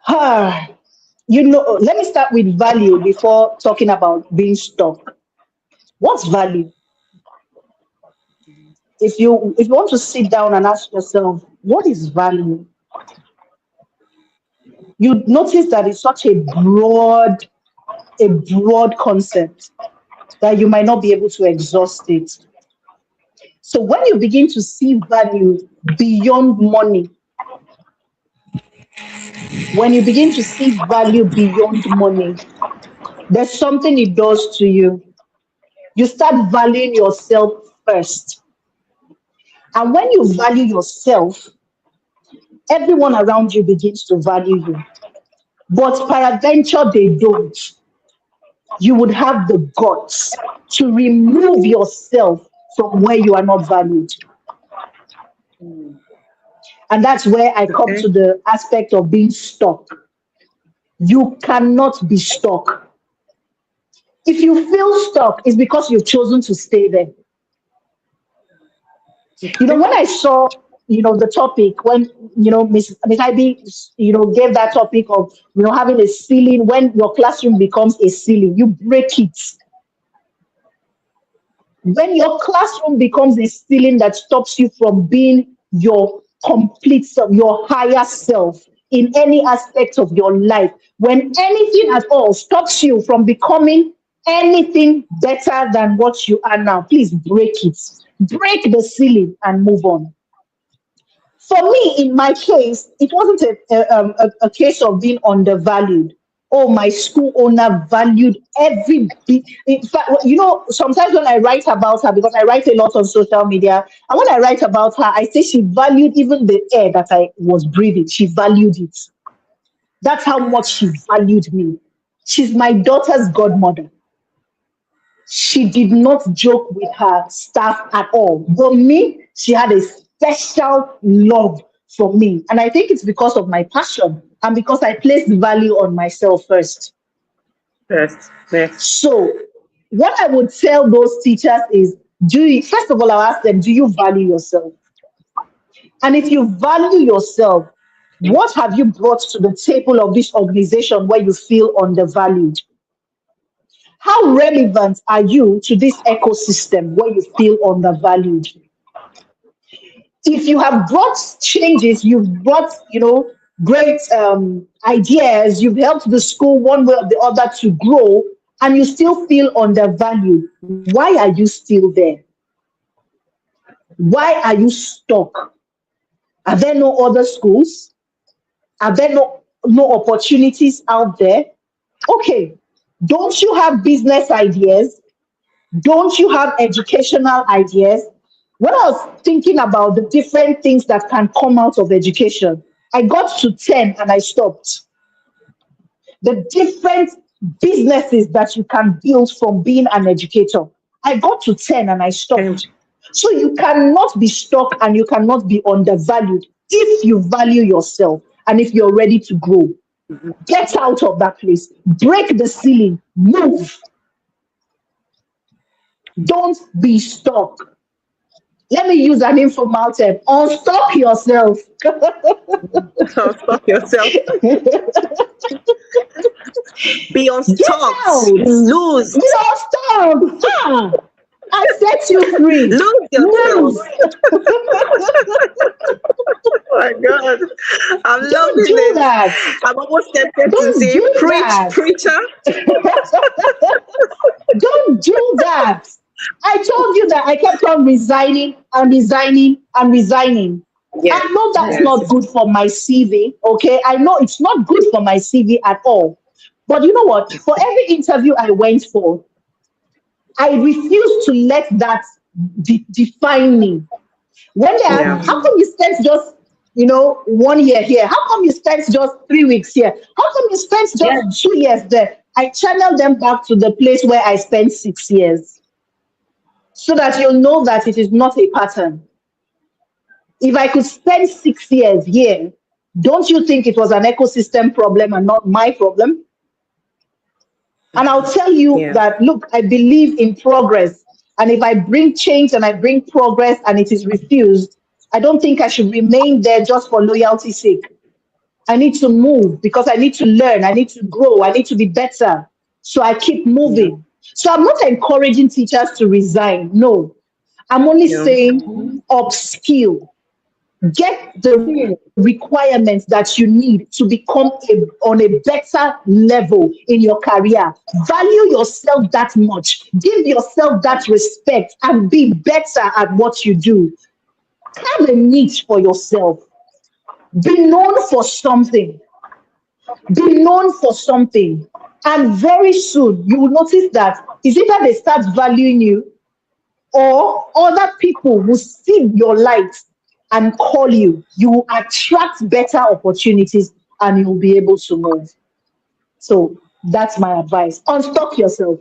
Ah, let me start with value before talking about being stuck. What's value? If you want to sit down and ask yourself, what is value? You notice that it's such a broad concept that you might not be able to exhaust it. So when you begin to see value beyond money, when you begin to see value beyond money, there's something it does to you. You start valuing yourself first. And when you value yourself, everyone around you begins to value you. But peradventure they don't. You would have the guts to remove yourself from where you are not valued. And that's where I come Okay. to the aspect of being stuck. You cannot be stuck. If you feel stuck, it's because you've chosen to stay there. Okay. When I saw, the topic, when, Miss Ivy, gave that topic of, having a ceiling, when your classroom becomes a ceiling, you break it. When your classroom becomes a ceiling that stops you from being your complete self, your higher self in any aspect of your life, when anything at all stops you from becoming anything better than what you are now, please break it. Break the ceiling and move on. For me, in my case, it wasn't a case of being undervalued. Oh, my school owner valued every bit. In fact, sometimes when I write about her, because I write a lot on social media, and when I write about her, I say she valued even the air that I was breathing. She valued it. That's how much she valued me. She's my daughter's godmother. She did not joke with her staff at all. But me, she had a special love for me. And I think it's because of my passion and because I placed value on myself first. First. Yes. So, what I would tell those teachers is, first of all, I'll ask them, do you value yourself? And if you value yourself, what have you brought to the table of this organization where you feel undervalued? How relevant are you to this ecosystem where you feel undervalued? If you have brought changes, you've brought, great ideas, you've helped the school one way or the other to grow, and you still feel undervalued, why are you still there? Why are you stuck? Are there no other schools? Are there no opportunities out there? Okay, don't you have business ideas? Don't you have educational ideas? When I was thinking about the different things that can come out of education, I got to 10 and I stopped. The different businesses that you can build from being an educator, I got to 10 and I Okay. stopped. So you cannot be stuck and you cannot be undervalued if you value yourself and if you're ready to grow. Get out of that place, break the ceiling, move. Don't be stuck. Let me use an informal term. Unstuck yourself. Stop yourself. Be Get unstuck. out. Lose. Be unstuck. Ah, I set you free. Lose yourself. Move. Oh my God. I'm Don't loving do this. that. I'm almost tempted to Don't say, do preach, that. preacher. Don't do that. I told you that I kept on resigning and resigning and resigning. Yes. I know that's Yes. not good for my CV. Okay. I know it's not good for my CV at all. But you know what? For every interview I went for, I refused to let that define me. When they Yeah. ask, how come you spent just 1 year here? How come you spent just 3 weeks here? How come you spent Yeah. just 2 years there? I channel them back to the place where I spent 6 years so that you'll know that it is not a pattern. If I could spend 6 years here, don't you think it was an ecosystem problem and not my problem? And I'll tell you Yeah. that, look, I believe in progress. And if I bring change and I bring progress and it is refused, I don't think I should remain there just for loyalty's sake. I need to move because I need to learn. I need to grow. I need to be better. So I keep Yeah. moving. So I'm not encouraging teachers to resign. No, I'm only Yeah. saying upskill. Get the requirements that you need to become on a better level in your career. Value yourself that much. Give yourself that respect and be better at what you do. Have a niche for yourself. Be known for something. Be known for something. And very soon you will notice that is either they start valuing you or other people will see your light and call you. You will attract better opportunities and you'll be able to move. So that's my advice. Unstuck yourself.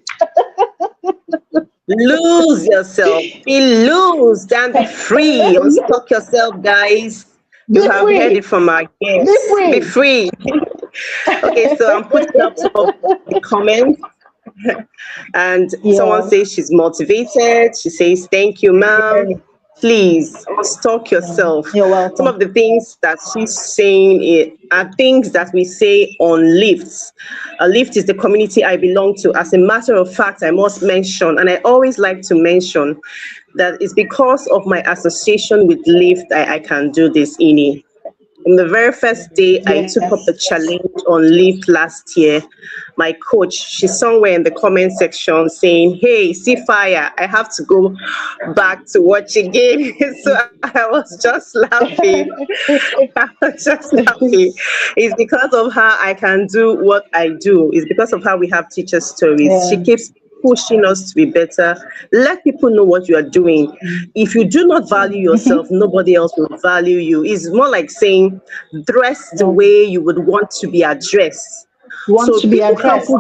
Lose yourself. Be loose and be free. Unstuck yourself, guys. You Be have heard it free. from our Be guests. Be free. free. Okay, so I'm putting up some of the comments, and someone Yeah. says she's motivated. She says, "Thank you, ma'am. Very. Please unstuck Yeah. yourself." You're Some welcome. of the things that she's saying are things that we say on lifts. A lift is the community I belong to. As a matter of fact, I must mention, and I always like to mention, that it's because of my association with lift I can do this, Ini. On the very first day I took up Yes. the challenge on Lyft last year, my coach, she's somewhere in the comment section saying, "Hey, see fire, I have to go back to watch again." So I was just laughing. I was just laughing. It's because of how I can do what I do. It's because of how we have teacher stories. She Yeah. keeps pushing us to be better. Let people know what you are doing. If you do not value yourself, Mhm. nobody else will value you. It's more like saying, dress the Yeah. way you would want to be addressed. You want So to be addressed.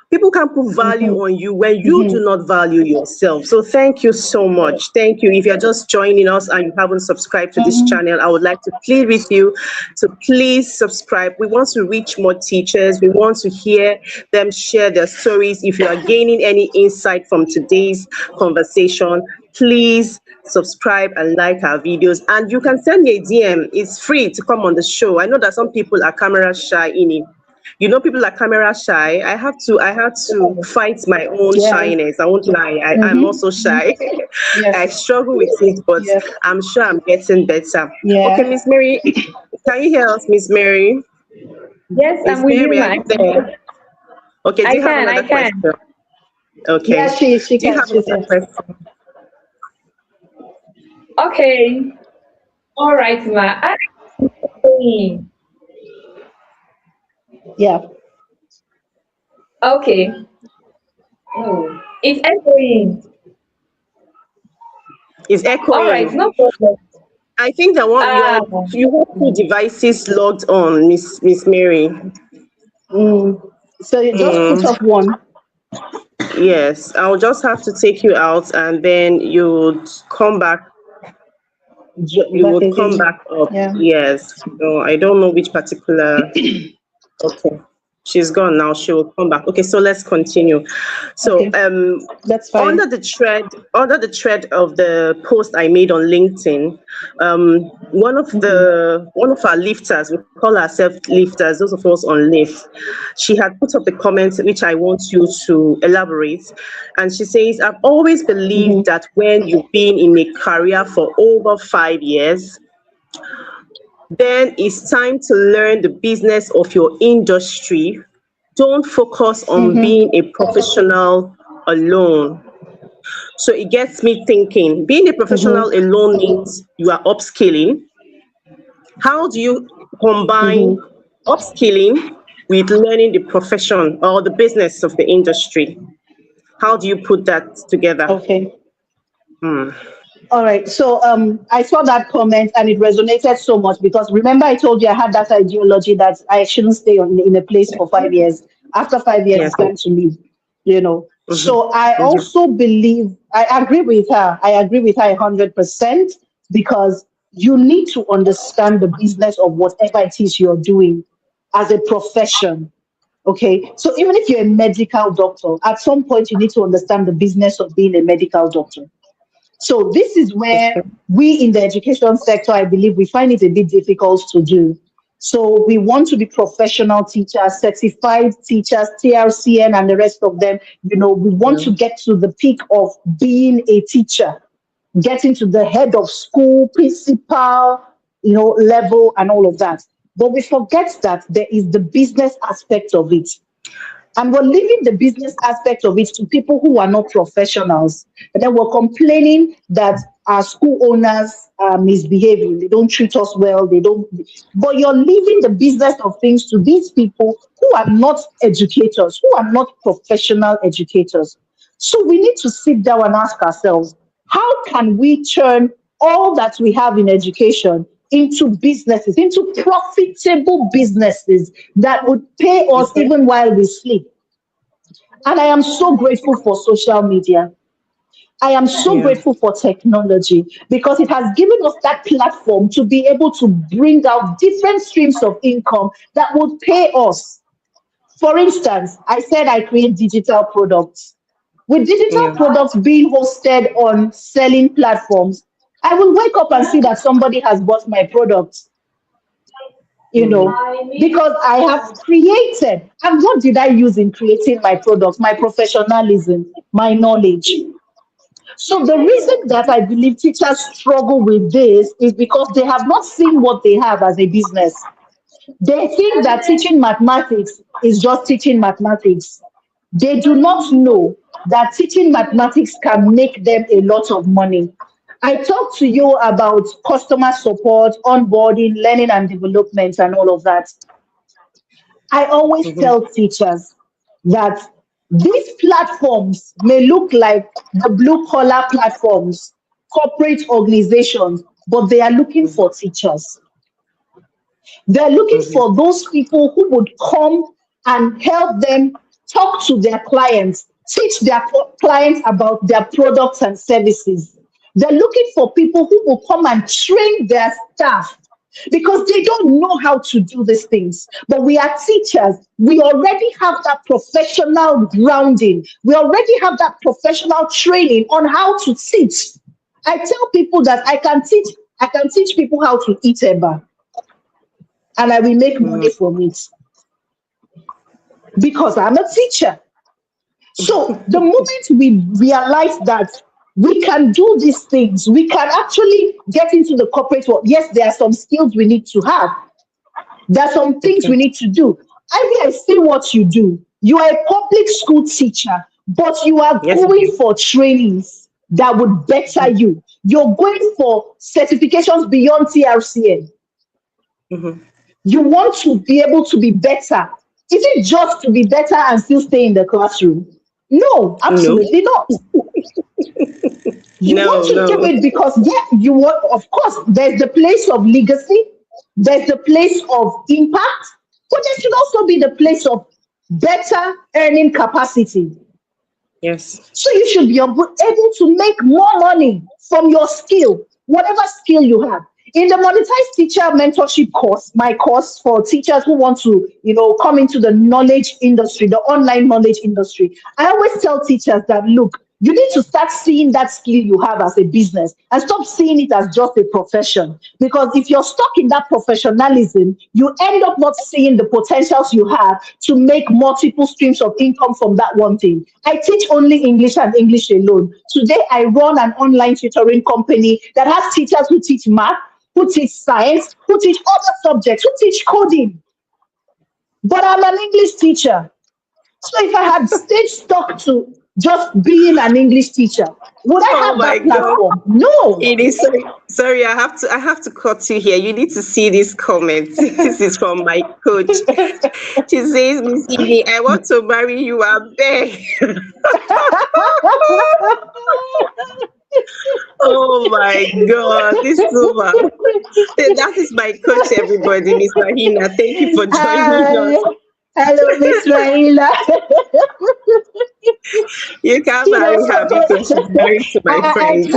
people can put value Hmm. on you when you do Hmm. not value yourself. So thank you so much. Thank you. If you're just joining us and you haven't subscribed to this Hmm. channel, I would like to plead with you to please subscribe. We want to reach more teachers. We want to hear them share their stories. If you are gaining any insight from today's conversation, please subscribe and like our videos. And you can send me a DM. It's free to come on the show. I know that some people are camera shy in it. People are camera shy. I had to fight my own Yeah. shyness. I won't lie. I'm Hmm. also shy. I Yes. struggle with it, but Yes. I'm sure I'm getting better. Okay, Yeah. Miss Mary, can you hear us, Miss Mary? Yes, I'm Miss with you, Mary, are ma. you there? Okay, do I you have can, I another can. question? Yeah, Okay. she Do you can. have She's another here. question? Okay. All right, ma. Saying. Yeah. Okay. Oh, it's echoing. It's All right, echoing. no problem. I think that one Ah, you have two devices logged on, Miss Mary. Mm. So you just put Mm. up one. Yes, I'll just have to take you out and then come back you Back would come again. back up. Yeah. Yes. So I don't know which particular. Okay. She's gone now. She will come back. Okay, so let's continue. So Okay. That's under fine. the thread of the post I made on LinkedIn, Hmm. one of our lifters, we call ourselves lifters, those of us on Lyft, she had put up a comment which I want you to elaborate. And she says, "I've always believed Hmm. that when you've been in a career for over 5 years, then it's time to learn the business of your industry. Don't focus on Hmm. being a professional alone." So it gets me thinking, being a professional Hmm. alone means you are upskilling. How do you combine Hmm. upskilling with learning the profession or the business of the industry? How do you put that together? Okay. Hmm. All right. So I saw that comment and it resonated so much because remember I told you I had that ideology that I shouldn't stay in a place for 5 years. After 5 years, Yes. it's time to leave. You know. Hmm. So I Hmm. also believe I agree with her. I agree with her 100% because you need to understand the business of whatever it is you're doing as a profession. Okay. So even if you're a medical doctor, at some point you need to understand the business of being a medical doctor. So this is where we in the education sector, I believe we find it a bit difficult to do. So we want to be professional teachers, certified teachers, TRCN and the rest of them. We want to get to the peak of being a teacher, getting to the head of school, principal, level and all of that. But we forget that there is the business aspect of it. And we're leaving the business aspect of it to people who are not professionals. And then we're complaining that our school owners are misbehaving. They don't treat us well. They don't. But you're leaving the business of things to these people who are not educators, who are not professional educators. So we need to sit down and ask ourselves, how can we turn all that we have in education into businesses, into profitable businesses that would pay us Mhm. even while we sleep? And I am so grateful for social media. I am so Yeah. grateful for technology because it has given us that platform to be able to bring out different streams of income that would pay us. For instance, I said I create digital products. With digital Yeah. products being hosted on selling platforms, I will wake up and see that somebody has bought my product, Mhm. because I have created. And what did I use in creating my product? My professionalism, my knowledge. So the reason that I believe teachers struggle with this is because they have not seen what they have as a business. They think that teaching mathematics is just teaching mathematics. They do not know that teaching mathematics can make them a lot of money. I talked to you about customer support, onboarding, learning and development, and all of that. I always Mhm. tell teachers that these platforms may look like the blue collar platforms, corporate organizations, but they are looking Mhm. for teachers. They're looking Mhm. for those people who would come and help them talk to their clients, teach their clients about their products and services. They're looking for people who will come and train their staff because they don't know how to do these things. But we are teachers. We already have that professional grounding. We already have that professional training on how to teach. I tell people that I can teach people how to eat eba and I will make Mhm. money from it because I'm a teacher. So the moment we realize that we can do these things, we can actually get into the corporate world. Yes, there are some skills we need to have. There are some things Okay. we need to do. I see what you do. You are a public school teacher, but you are Yes, going ma'am. for trainings that would better you. You're going for certifications beyond TRCN. Mhm. You want to be able to be better. Is it just to be better and still stay in the classroom? No, No. absolutely not. You want No, to do no. it because, yeah, you want, of course, there's the place of legacy, there's the place of impact, but there should also be the place of better earning capacity. Yes. So you should be able to make more money from your skill, whatever skill you have. In the monetized teacher mentorship course, my course for teachers who want to, come into the knowledge industry, the online knowledge industry, I always tell teachers that look, you need to start seeing that skill you have as a business and stop seeing it as just a profession. Because if you're stuck in that professionalism, you end up not seeing the potentials you have to make multiple streams of income from that one thing. I teach only English and English alone. Today, I run an online tutoring company that has teachers who teach math, who teach science, who teach other subjects, who teach coding. But I'm an English teacher. So if I had stayed stuck to just being an English teacher, would I Oh have my that God. platform? No. It is sorry. Sorry, I have to cut you here. You need to see this comment. This is from my coach. She says, Miss Edie, I want to marry you. I beg. Oh my God, this woman. That is my coach, everybody, Miss Mahina. Thank you for joining Hi. us. Hello, Miss Rahila. You can you know, marry her because sometimes she's married to my friend.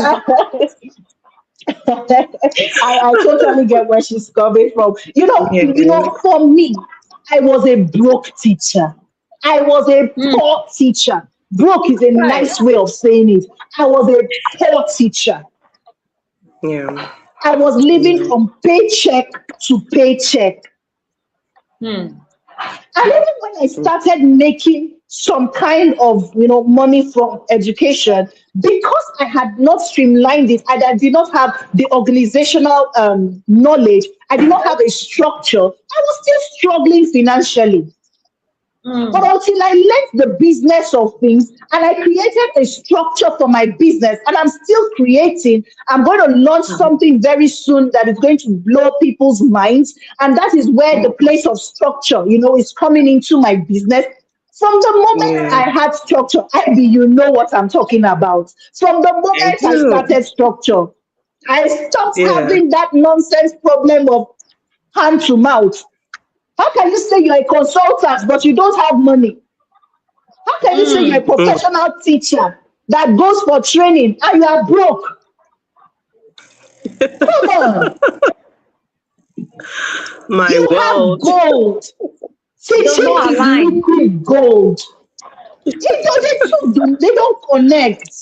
I totally get where she's coming from. Yeah. For me, I was a broke teacher. I was a Hmm. poor teacher. Broke is a Right. nice way of saying it. I was a poor teacher. Yeah. I was living Yeah. from paycheck to paycheck. Hmm. And even when I started making some kind of money from education, because I had not streamlined it, I did not have the organizational knowledge, I did not have a structure, I was still struggling financially. But Mm. until I learned the business of things and I created a structure for my business, and I'm still creating, I'm going to launch something very soon that is going to blow people's minds. And that is where the place of structure, is coming into my business. From the moment Yeah, I had structure, Ivy, you know what I'm talking about. From the I moment I do. started structure, I stopped Yeah. having that nonsense problem of hand to mouth. How can you say you're a consultant but you don't have money? How can you say you're a Mm. Mm. professional teacher that goes for training and you are broke? Come on, My you have world. gold. It does Teaching not is align liquid gold. They don't connect.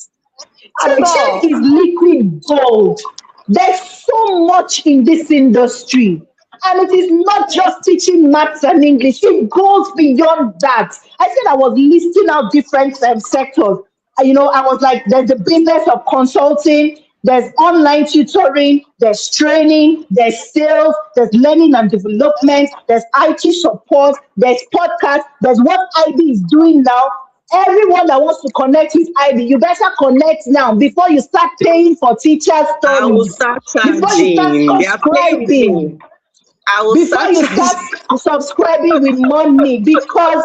at Teaching all. is liquid gold. There's so much in this industry. And it is not just teaching maths and English, it goes beyond that. I said I was listing out different sectors. I was like, there's the business of consulting, there's online tutoring, there's training, there's sales, there's learning and development, there's IT support, there's podcast, there's what IB is doing now. Everyone that wants to connect with IB, you better connect now before you start paying for teacher I will stories, start before you start charging. They are paying with subscribing, me. I will before start you start charging. subscribing with money, because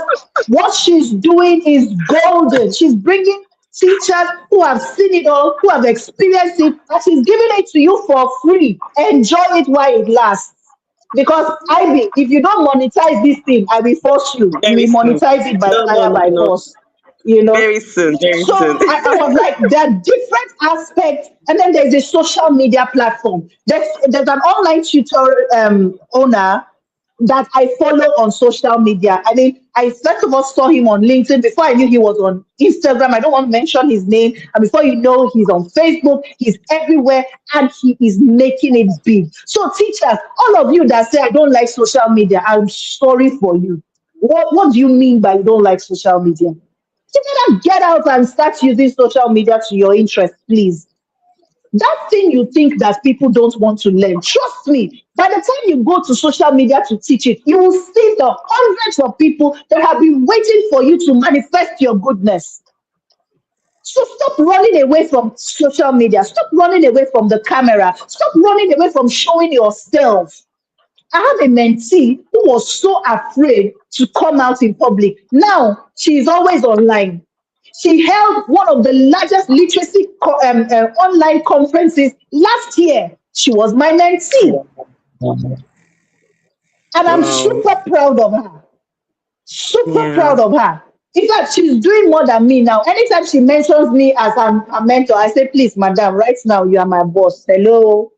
what she's doing is golden. She's bringing teachers who have seen it all, who have experienced it, and she's giving it to you for free. Enjoy it while it lasts. Because IB, if you don't monetize this thing, I will force you. You Very will soon. monetize it by No, no, fire no, by no. force. You know. Very soon. Very So soon. I was like, there are different aspects, and then there's a social media platform. There's an online tutor owner that I follow on social media. I mean, I first of all saw him on LinkedIn before I knew he was on Instagram. I don't want to mention his name. And before you know, he's on Facebook, he's everywhere, and he is making it big. So, teachers, all of you that say I don't like social media, I'm sorry for you. What do you mean by you don't like social media? You better get out and start using social media to your interest, please. That thing you think that people don't want to learn, trust me, by the time you go to social media to teach it, you will see the hundreds of people that have been waiting for you to manifest your goodness. So stop running away from social media. Stop running away from the camera. Stop running away from showing yourself. I have a mentee who was so afraid to come out in public. Now she is always online. She held one of the largest literacy online conferences last year. She was my mentee, and I'm Wow. super proud of her. Super Yeah. proud of her. In fact, she's doing more than me now. Anytime she mentions me as a mentor, I say, please, madam, right now you are my boss. Hello.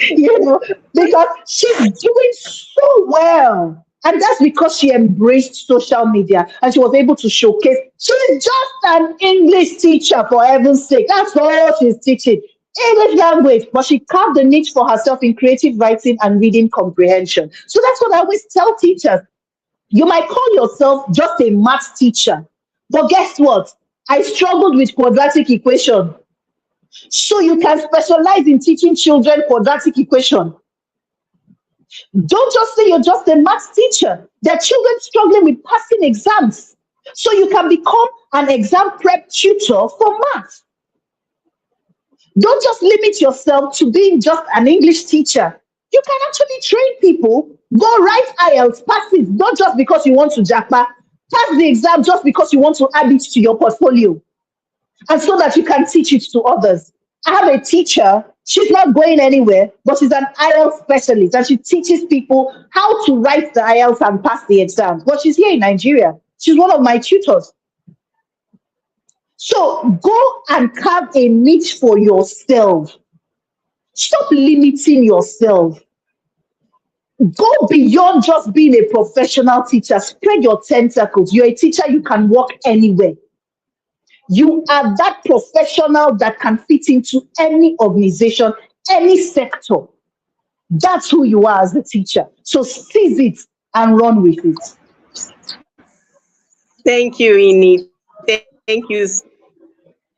you know, because she's doing so well. And that's because she embraced social media and she was able to showcase. She's just an English teacher, for heaven's sake. That's all she's teaching. English language, but she carved a niche for herself in creative writing and reading comprehension. So that's what I always tell teachers. You might call yourself just a math teacher, but guess what? I struggled with quadratic equation. So you can specialize in teaching children quadratic equation. Don't just say you're just a math teacher. There are children struggling with passing exams. So you can become an exam prep tutor for math. Don't just limit yourself to being just an English teacher. You can actually train people. Go write IELTS, pass it, not just because you want to japa. Pass the exam just because you want to add it to your portfolio, and so that you can teach it to others. I have a teacher, she's not going anywhere, but she's an IELTS specialist and she teaches people how to write the IELTS and pass the exam. But she's here in Nigeria. She's one of my tutors. So go and carve a niche for yourself. Stop limiting yourself. Go beyond just being a professional teacher. Spread your tentacles. You're a teacher, you can work anywhere. You are that professional that can fit into any organization, any sector. That's who you are as a teacher. So seize it and run with it. Thank you, Ini. Thank you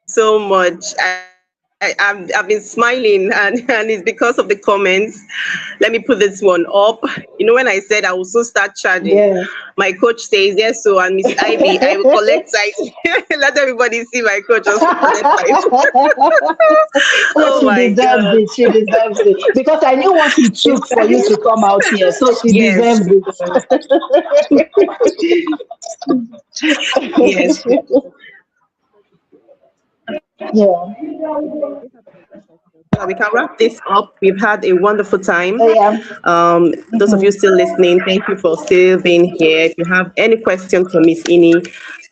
so much. I love that. I've been smiling, and it's because of the comments. Let me put this one up. You know, when I said I will soon start charging, Yeah. my coach says yes. So, and Miss Ivy, I will collect site. Let everybody see my coach also collect site. Oh, Oh she my deserves God. it. She deserves it. Because I knew what it took for you to come out here. So she Yes, deserves yes. it. Yeah. So we can wrap this up. We've had a wonderful time. Yeah. Those of you Mhm. still listening, thank you for still being here. If you have any question for Miss Ini,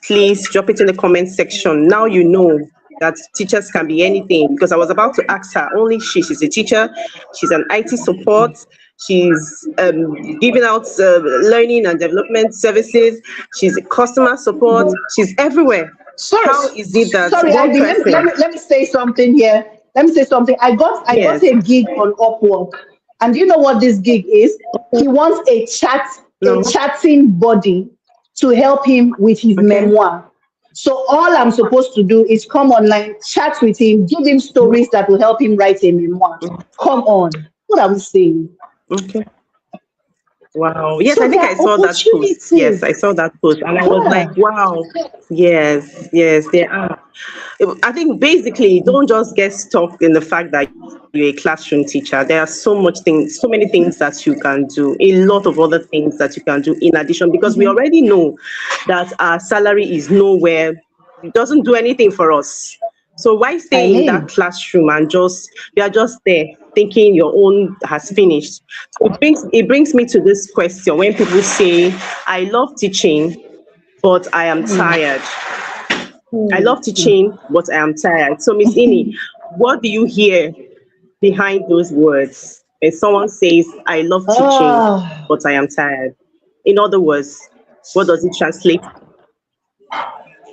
please drop it in the comment section. Now you know that teachers can be anything, because I was about to ask her, only she's a teacher, she's an IT support, she's giving out learning and development services, she's a customer support, she's everywhere. Sorry, How is it that sorry, one Ivy. person? Let me say something here. Let me say something. I got Yes. a gig on Upwork, and you know what this gig is? He wants a No. chatting body to help him with his Okay. memoir. So all I'm supposed to do is come online, chat with him, give him stories that will help him write a memoir. Come on, what are we saying? Okay. Wow. Yes, I So there think I are saw that post. Yes, opportunities. I saw that post. And I was like, Yeah, wow. Yes, yes, there are. I think basically, don't just get stuck in the fact that you're a classroom teacher. There are so many things that you can do, a lot of other things that you can do in addition, because we already know that our salary is nowhere, it doesn't do anything for us. So why I stay in that mean, classroom and just you are just there thinking your own has finished? So it brings me to this question: when people say, I love teaching, but I am tired. I Hmm. love teaching, but I am tired. So, Miss Ini, what do you hear behind those words when someone says, I love teaching, ah, but I am tired? In other words, what does it translate?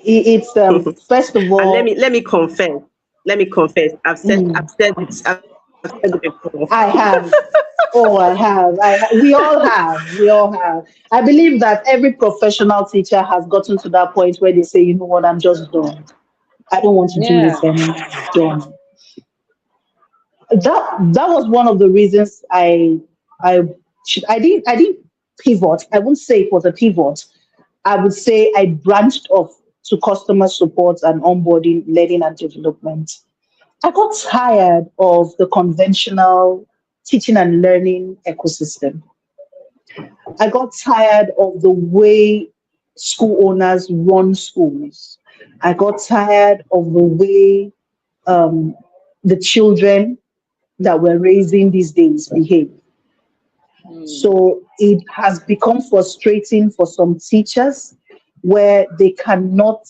it's first of And let all, me let me confess. Let me confess. I've said it before. I have. Oh, I have. We all have. We all have. I believe that every professional teacher has gotten to that point where they say, you know what, I'm just done. I don't want to do Yeah. this anymore. I'm done. That was one of the reasons I I didn't pivot. I wouldn't say it was a pivot. I would say I branched off to customer support and onboarding, learning and development. I got tired of the conventional teaching and learning ecosystem. I got tired of the way school owners run schools. I got tired of the way um, the children that we're raising these days behave. Hmm. So it has become frustrating for some teachers where they cannot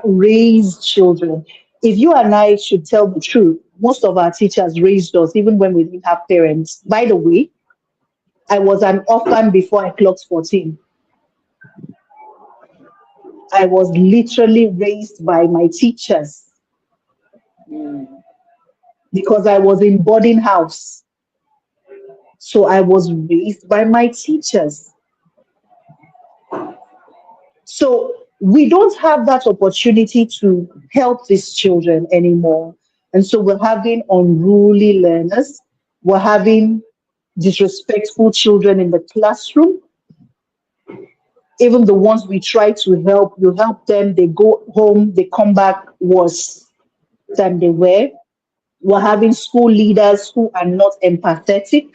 raise children. If you and I should tell the truth, most of our teachers raised us even when we didn't have parents. By the way, I was an orphan before I clocked 14. I was literally raised by my teachers Hmm. because I was in boarding house. So I was raised by my teachers. So we don't have that opportunity to help these children anymore. And so we're having unruly learners, we're having disrespectful children in the classroom. Even the ones we try to help, you help them, they go home, they come back worse than they were. We're having school leaders who are not empathetic.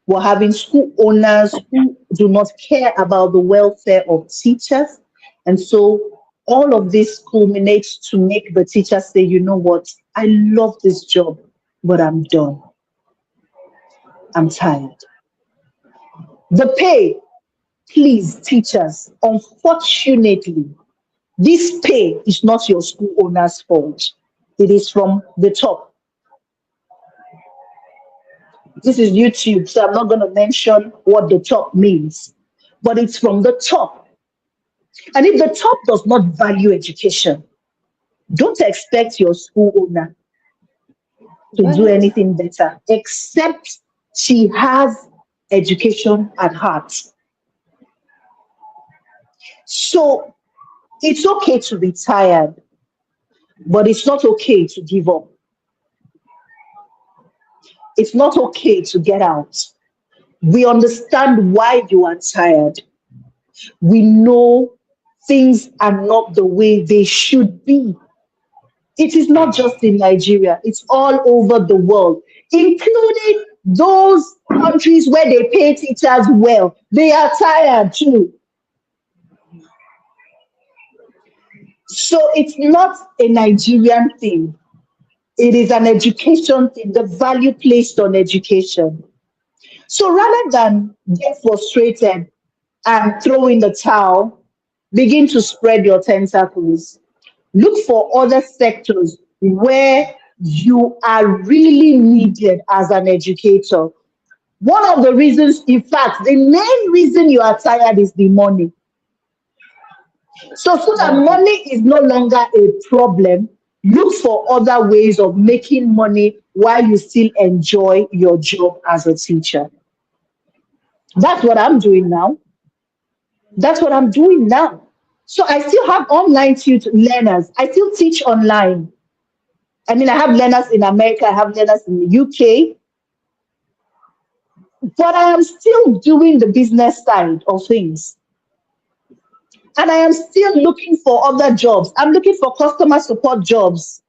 We're having school owners who do not care about the welfare of teachers. And so all of this culminates to make the teacher say, you know what, I love this job, but I'm done. I'm tired. The pay, please, teachers, unfortunately, this pay is not your school owner's fault. It is from the top. This is YouTube, so I'm not going to mention what the top means, but it's from the top. And if the top does not value education, don't expect your school owner to do Right. anything better, except she has education at heart. So it's okay to be tired, but it's not okay to give up. It's not okay to get out. We understand why you are tired. We know things are not the way they should be. It is not just in Nigeria, it's all over the world, including those countries where they pay teachers well. They are tired too. So it's not a Nigerian thing, it is an education thing, the value placed on education. So rather than get frustrated and throw in the towel, begin to spread your tentacles. Look for other sectors where you are really needed as an educator. One of the reasons, in fact, the main reason you are tired is the money. So that money is no longer a problem, look for other ways of making money while you still enjoy your job as a teacher. That's what I'm doing now. That's what I'm doing now. So I still have online learners. I still teach online. I mean, I have learners in America, I have learners in the UK, but I am still doing the business side of things. And I am still looking for other jobs. I'm looking for customer support jobs.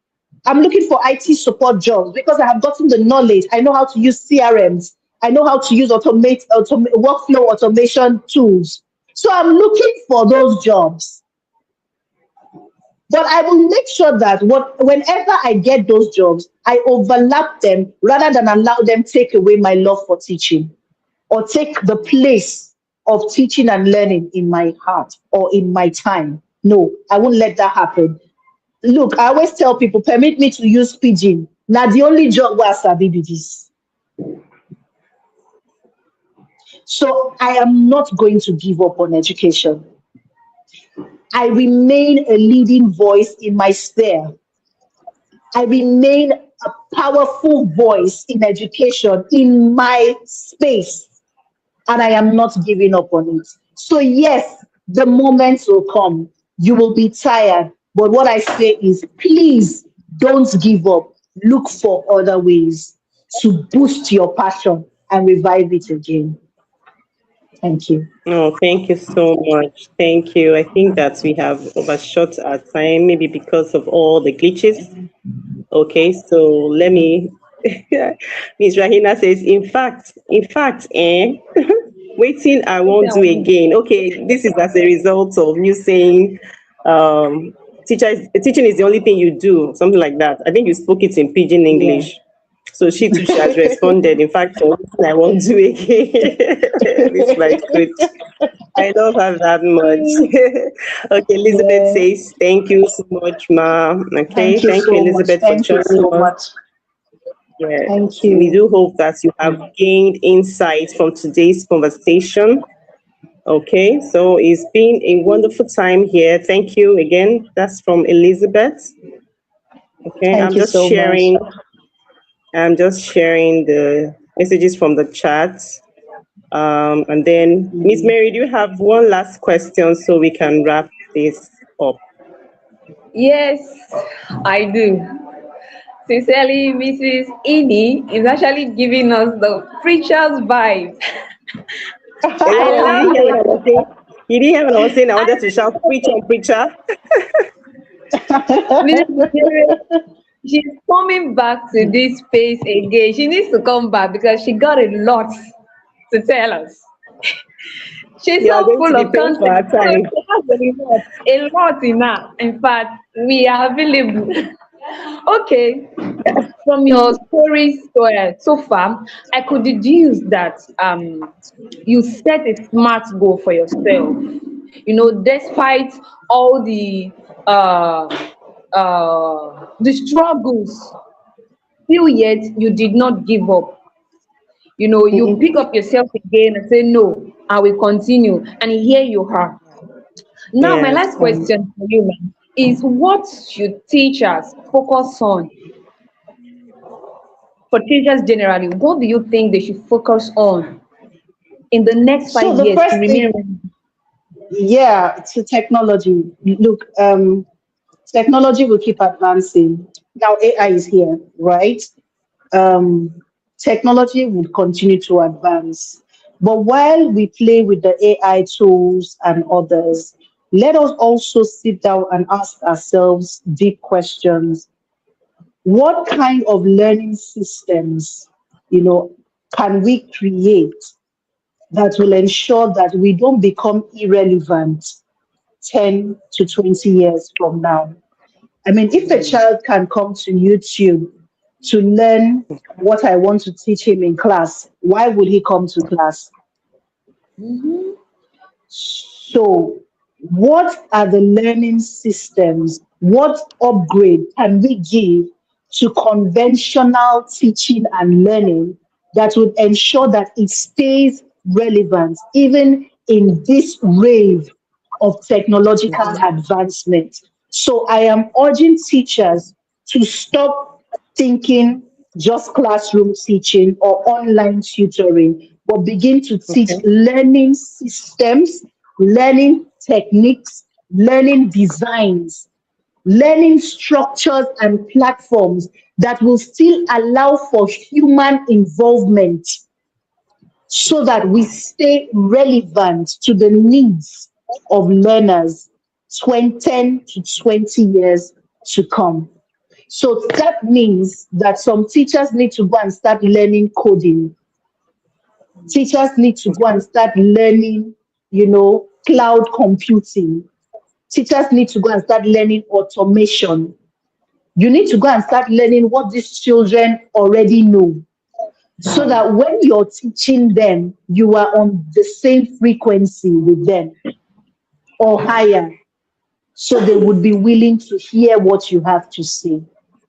I'm looking for IT support jobs because I have gotten the knowledge. I know how to use CRMs. I know how to use workflow automation tools. So I'm looking for those jobs. But I will make sure that whenever I get those jobs, I overlap them rather than allow them take away my love for teaching or take the place of teaching and learning in my heart or in my time. No, I won't let that happen. Look, I always tell people, permit me to use pidgin. Now the only job where I sabi be this. So I am not going to give up on education. I remain a leading voice in my sphere. I remain a powerful voice in education in my space, and I am not giving up on it. So, yes, the moments will come. You will be tired. But what I say is, please don't give up. Look for other ways to boost your passion and revive it again. Thank you. Oh, thank you so much. Thank you. I think that we have overshot our time, maybe because of all the glitches. Okay, so let me. Miss Rahina says, in fact, waiting, I won't do again. Okay, this is as a result of you saying, teaching is the only thing you do, something like that. I think you spoke it in pidgin Yeah. English. So she too, she has responded. In fact, I won't do again. It's my script. I love her that much. Okay, Elizabeth Yeah. says, thank you so much, ma. Okay, Thank you thank you, so much. Elizabeth, for Thank you joining so us. much. Thank Yes, we you. do hope that you have gained insight from today's conversation. Okay, so it's been a wonderful time here. Thank you again. That's from Elizabeth. Okay, Thank you so much. I'm just sharing the messages from the chat. And then, Miss Mm. Mary, do you have one last question so we can wrap this up? Yes, I do. Sincerely, Mrs. Ini is actually giving us the preacher's vibe. I Oh, you love didn't hear what it. I was saying? You didn't hear what I was saying? I I wanted to shout, preacher, preacher. Mrs. Mary, she's coming back to this space again. She needs to come back because she got a lot to tell us. She's You are so going to full be of paying for our content. So time. she has a lot in her. In fact, we are available. Okay, from your stories so far, I could deduce that you set a smart goal for yourself. You know, despite all the struggles, still yet you did not give up. You know, you pick up yourself again and say, "No, I will continue." And here you are. Now, my Yes. last question for you, ma'am, is what should teachers focus on? For teachers generally, what do you think they should focus on in the next So five the years to first remain thing, relevant? yeah, to technology. Look, technology will keep advancing. Now AI is here, right? um, Technology will continue to advance. But while we play with the AI tools and others, let us also sit down and ask ourselves deep questions. What kind of learning systems, you know, can we create that will ensure that we don't become irrelevant 10 to 20 years from now? I mean, if a child can come to YouTube to learn what I want to teach him in class, why would he come to class? Mhm. So, what are the learning systems? What upgrade can we give to conventional teaching and learning that would ensure that it stays relevant even in this rave of technological advancement? So, I am urging teachers to stop thinking just classroom teaching or online tutoring, but begin to teach Okay. learning systems, learning techniques, learning designs, learning structures and platforms that will still allow for human involvement so that we stay relevant to the needs of learners 10 to 20 years to come. So that means that some teachers need to go and start learning coding. Teachers need to go and start learning, cloud computing. Teachers need to go and start learning automation. You need to go and start learning what these children already know so that when you're teaching them, you are on the same frequency with them or higher. So they would be willing to hear what you have to say.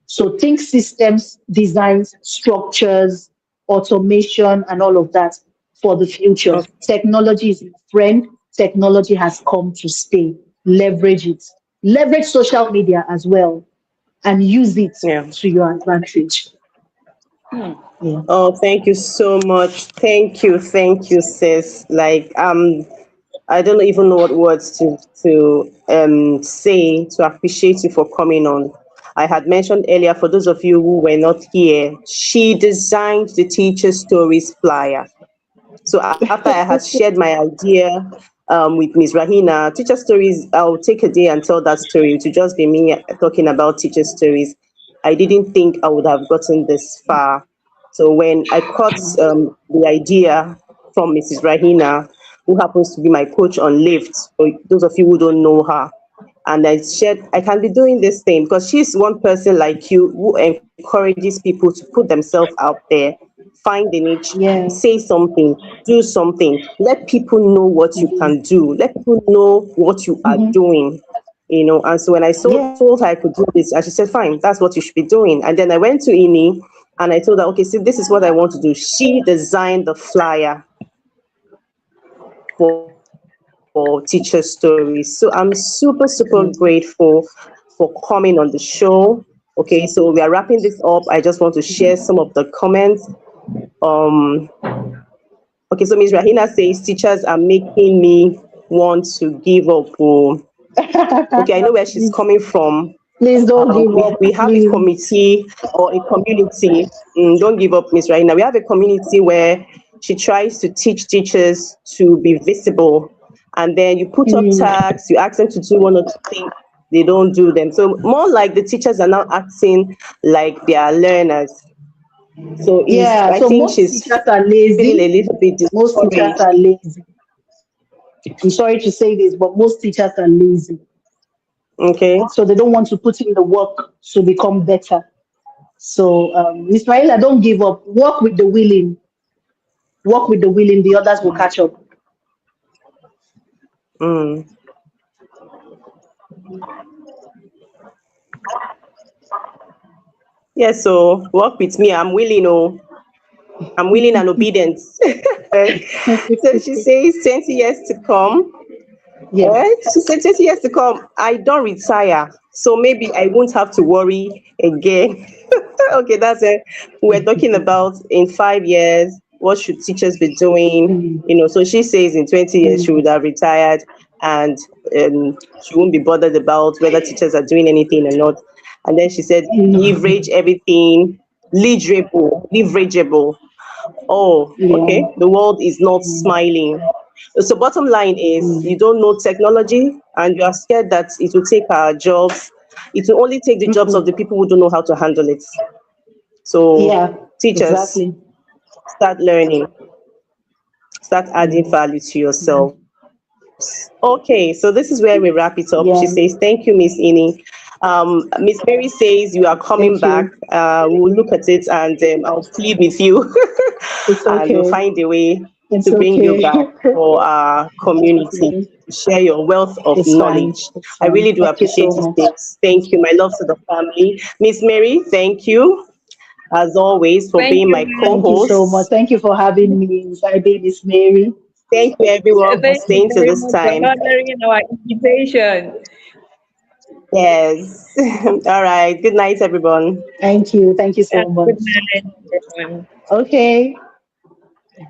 So think systems, designs, structures, automation, and all of that for the future. Okay. Technology is your friend. Technology has come to stay. Leverage it. Leverage social media as well and use it Yeah. to your advantage. Yeah. Oh, thank you so much. Thank you, sis. Like, I don't even know what words to say to appreciate you for coming on. I had mentioned earlier, for those of you who were not here, she designed the teacher stories flyer. So after I had shared my idea with Ms. Rahina, teacher stories, I'll take a day and tell that story to just be me talking about teacher stories. I didn't think I would have gotten this far. So when I caught the idea from Mrs. Rahina, who happens to be my coach on Lyft, for those of you who don't know her, and I said I can be doing this thing because she's one person like you who encourages people to put themselves out there, find a niche, Yeah. say something, do something, let people know what you Mhm. can do, let people know what you are Mhm. doing. And so when I Yeah. told her I could do this, and she said, fine, that's what you should be doing. And then I went to Ini and I told her, okay, see, this is what I want to do. She designed the flyer for teacher stories. So I'm super grateful for coming on the show. Okay, so we are wrapping this up. I just want to share some of the comments. Um, okay, so Ms. Rahina says teachers are making me want to give up. Oh. Okay, I know where she's please, coming from. please don't give up. We have a Please. committee or a community. Don't give up, Miss Raina. We have a community where she tries to teach teachers to be visible. And then you put up Mm. tags, you ask them to do one or two things, they don't do them. So more like the teachers are now acting like they are learners. So is Yeah. I So think most she's teachers are feeling lazy. a little bit Most teachers discouraged. are lazy. I'm sorry to say this, but most teachers are lazy. Okay. So they don't want to put in the work to become better. So, Israel, don't give up. Work with the willing. Work with the willing. The others will catch up. Mm. Yeah, so work with me. I'm willing, oh. I'm willing and obedient. So she says 20 years to come. Yes. She said 20 years to come, I don't retire. So maybe I won't have to worry again. Okay, that's it. We're talking about in 5 years, what should teachers be doing? Mm, So she says in 20 years she mm, would have retired and she won't be bothered about whether teachers are doing anything or not. And then she said, leverage everything, leverageable. Oh, Yeah. okay. The world is not smiling. So bottom line is you don't know technology and you are scared that it will take our jobs. It will only take the jobs of the people who don't know how to handle it. So Yeah, teachers, exactly. start learning, start adding Mm. value to yourselves. Okay, so this is where we wrap it up. She says, Yeah. thank you, Miss Ini. Miss Mary says you are coming Thank back. you. We'll look at it and I'll plead with you It's and we'll okay. find a way It's to bring you okay. back for our community Okay. to share your wealth of It's fine. knowledge. It's I fine. really do Thank you appreciate so it, much. sis. Thank you. My love to the family. Miss Mary, thank you as always for Thank being you, my Thank you so much. co-host. Thank you for having me inside Baby's Mary. Thank you everyone for thank you staying to very this much for time. honoring our invitation. Yes. All right. Good night, everyone. Thank you. Thank you Yeah, so good much. night, everyone. Okay.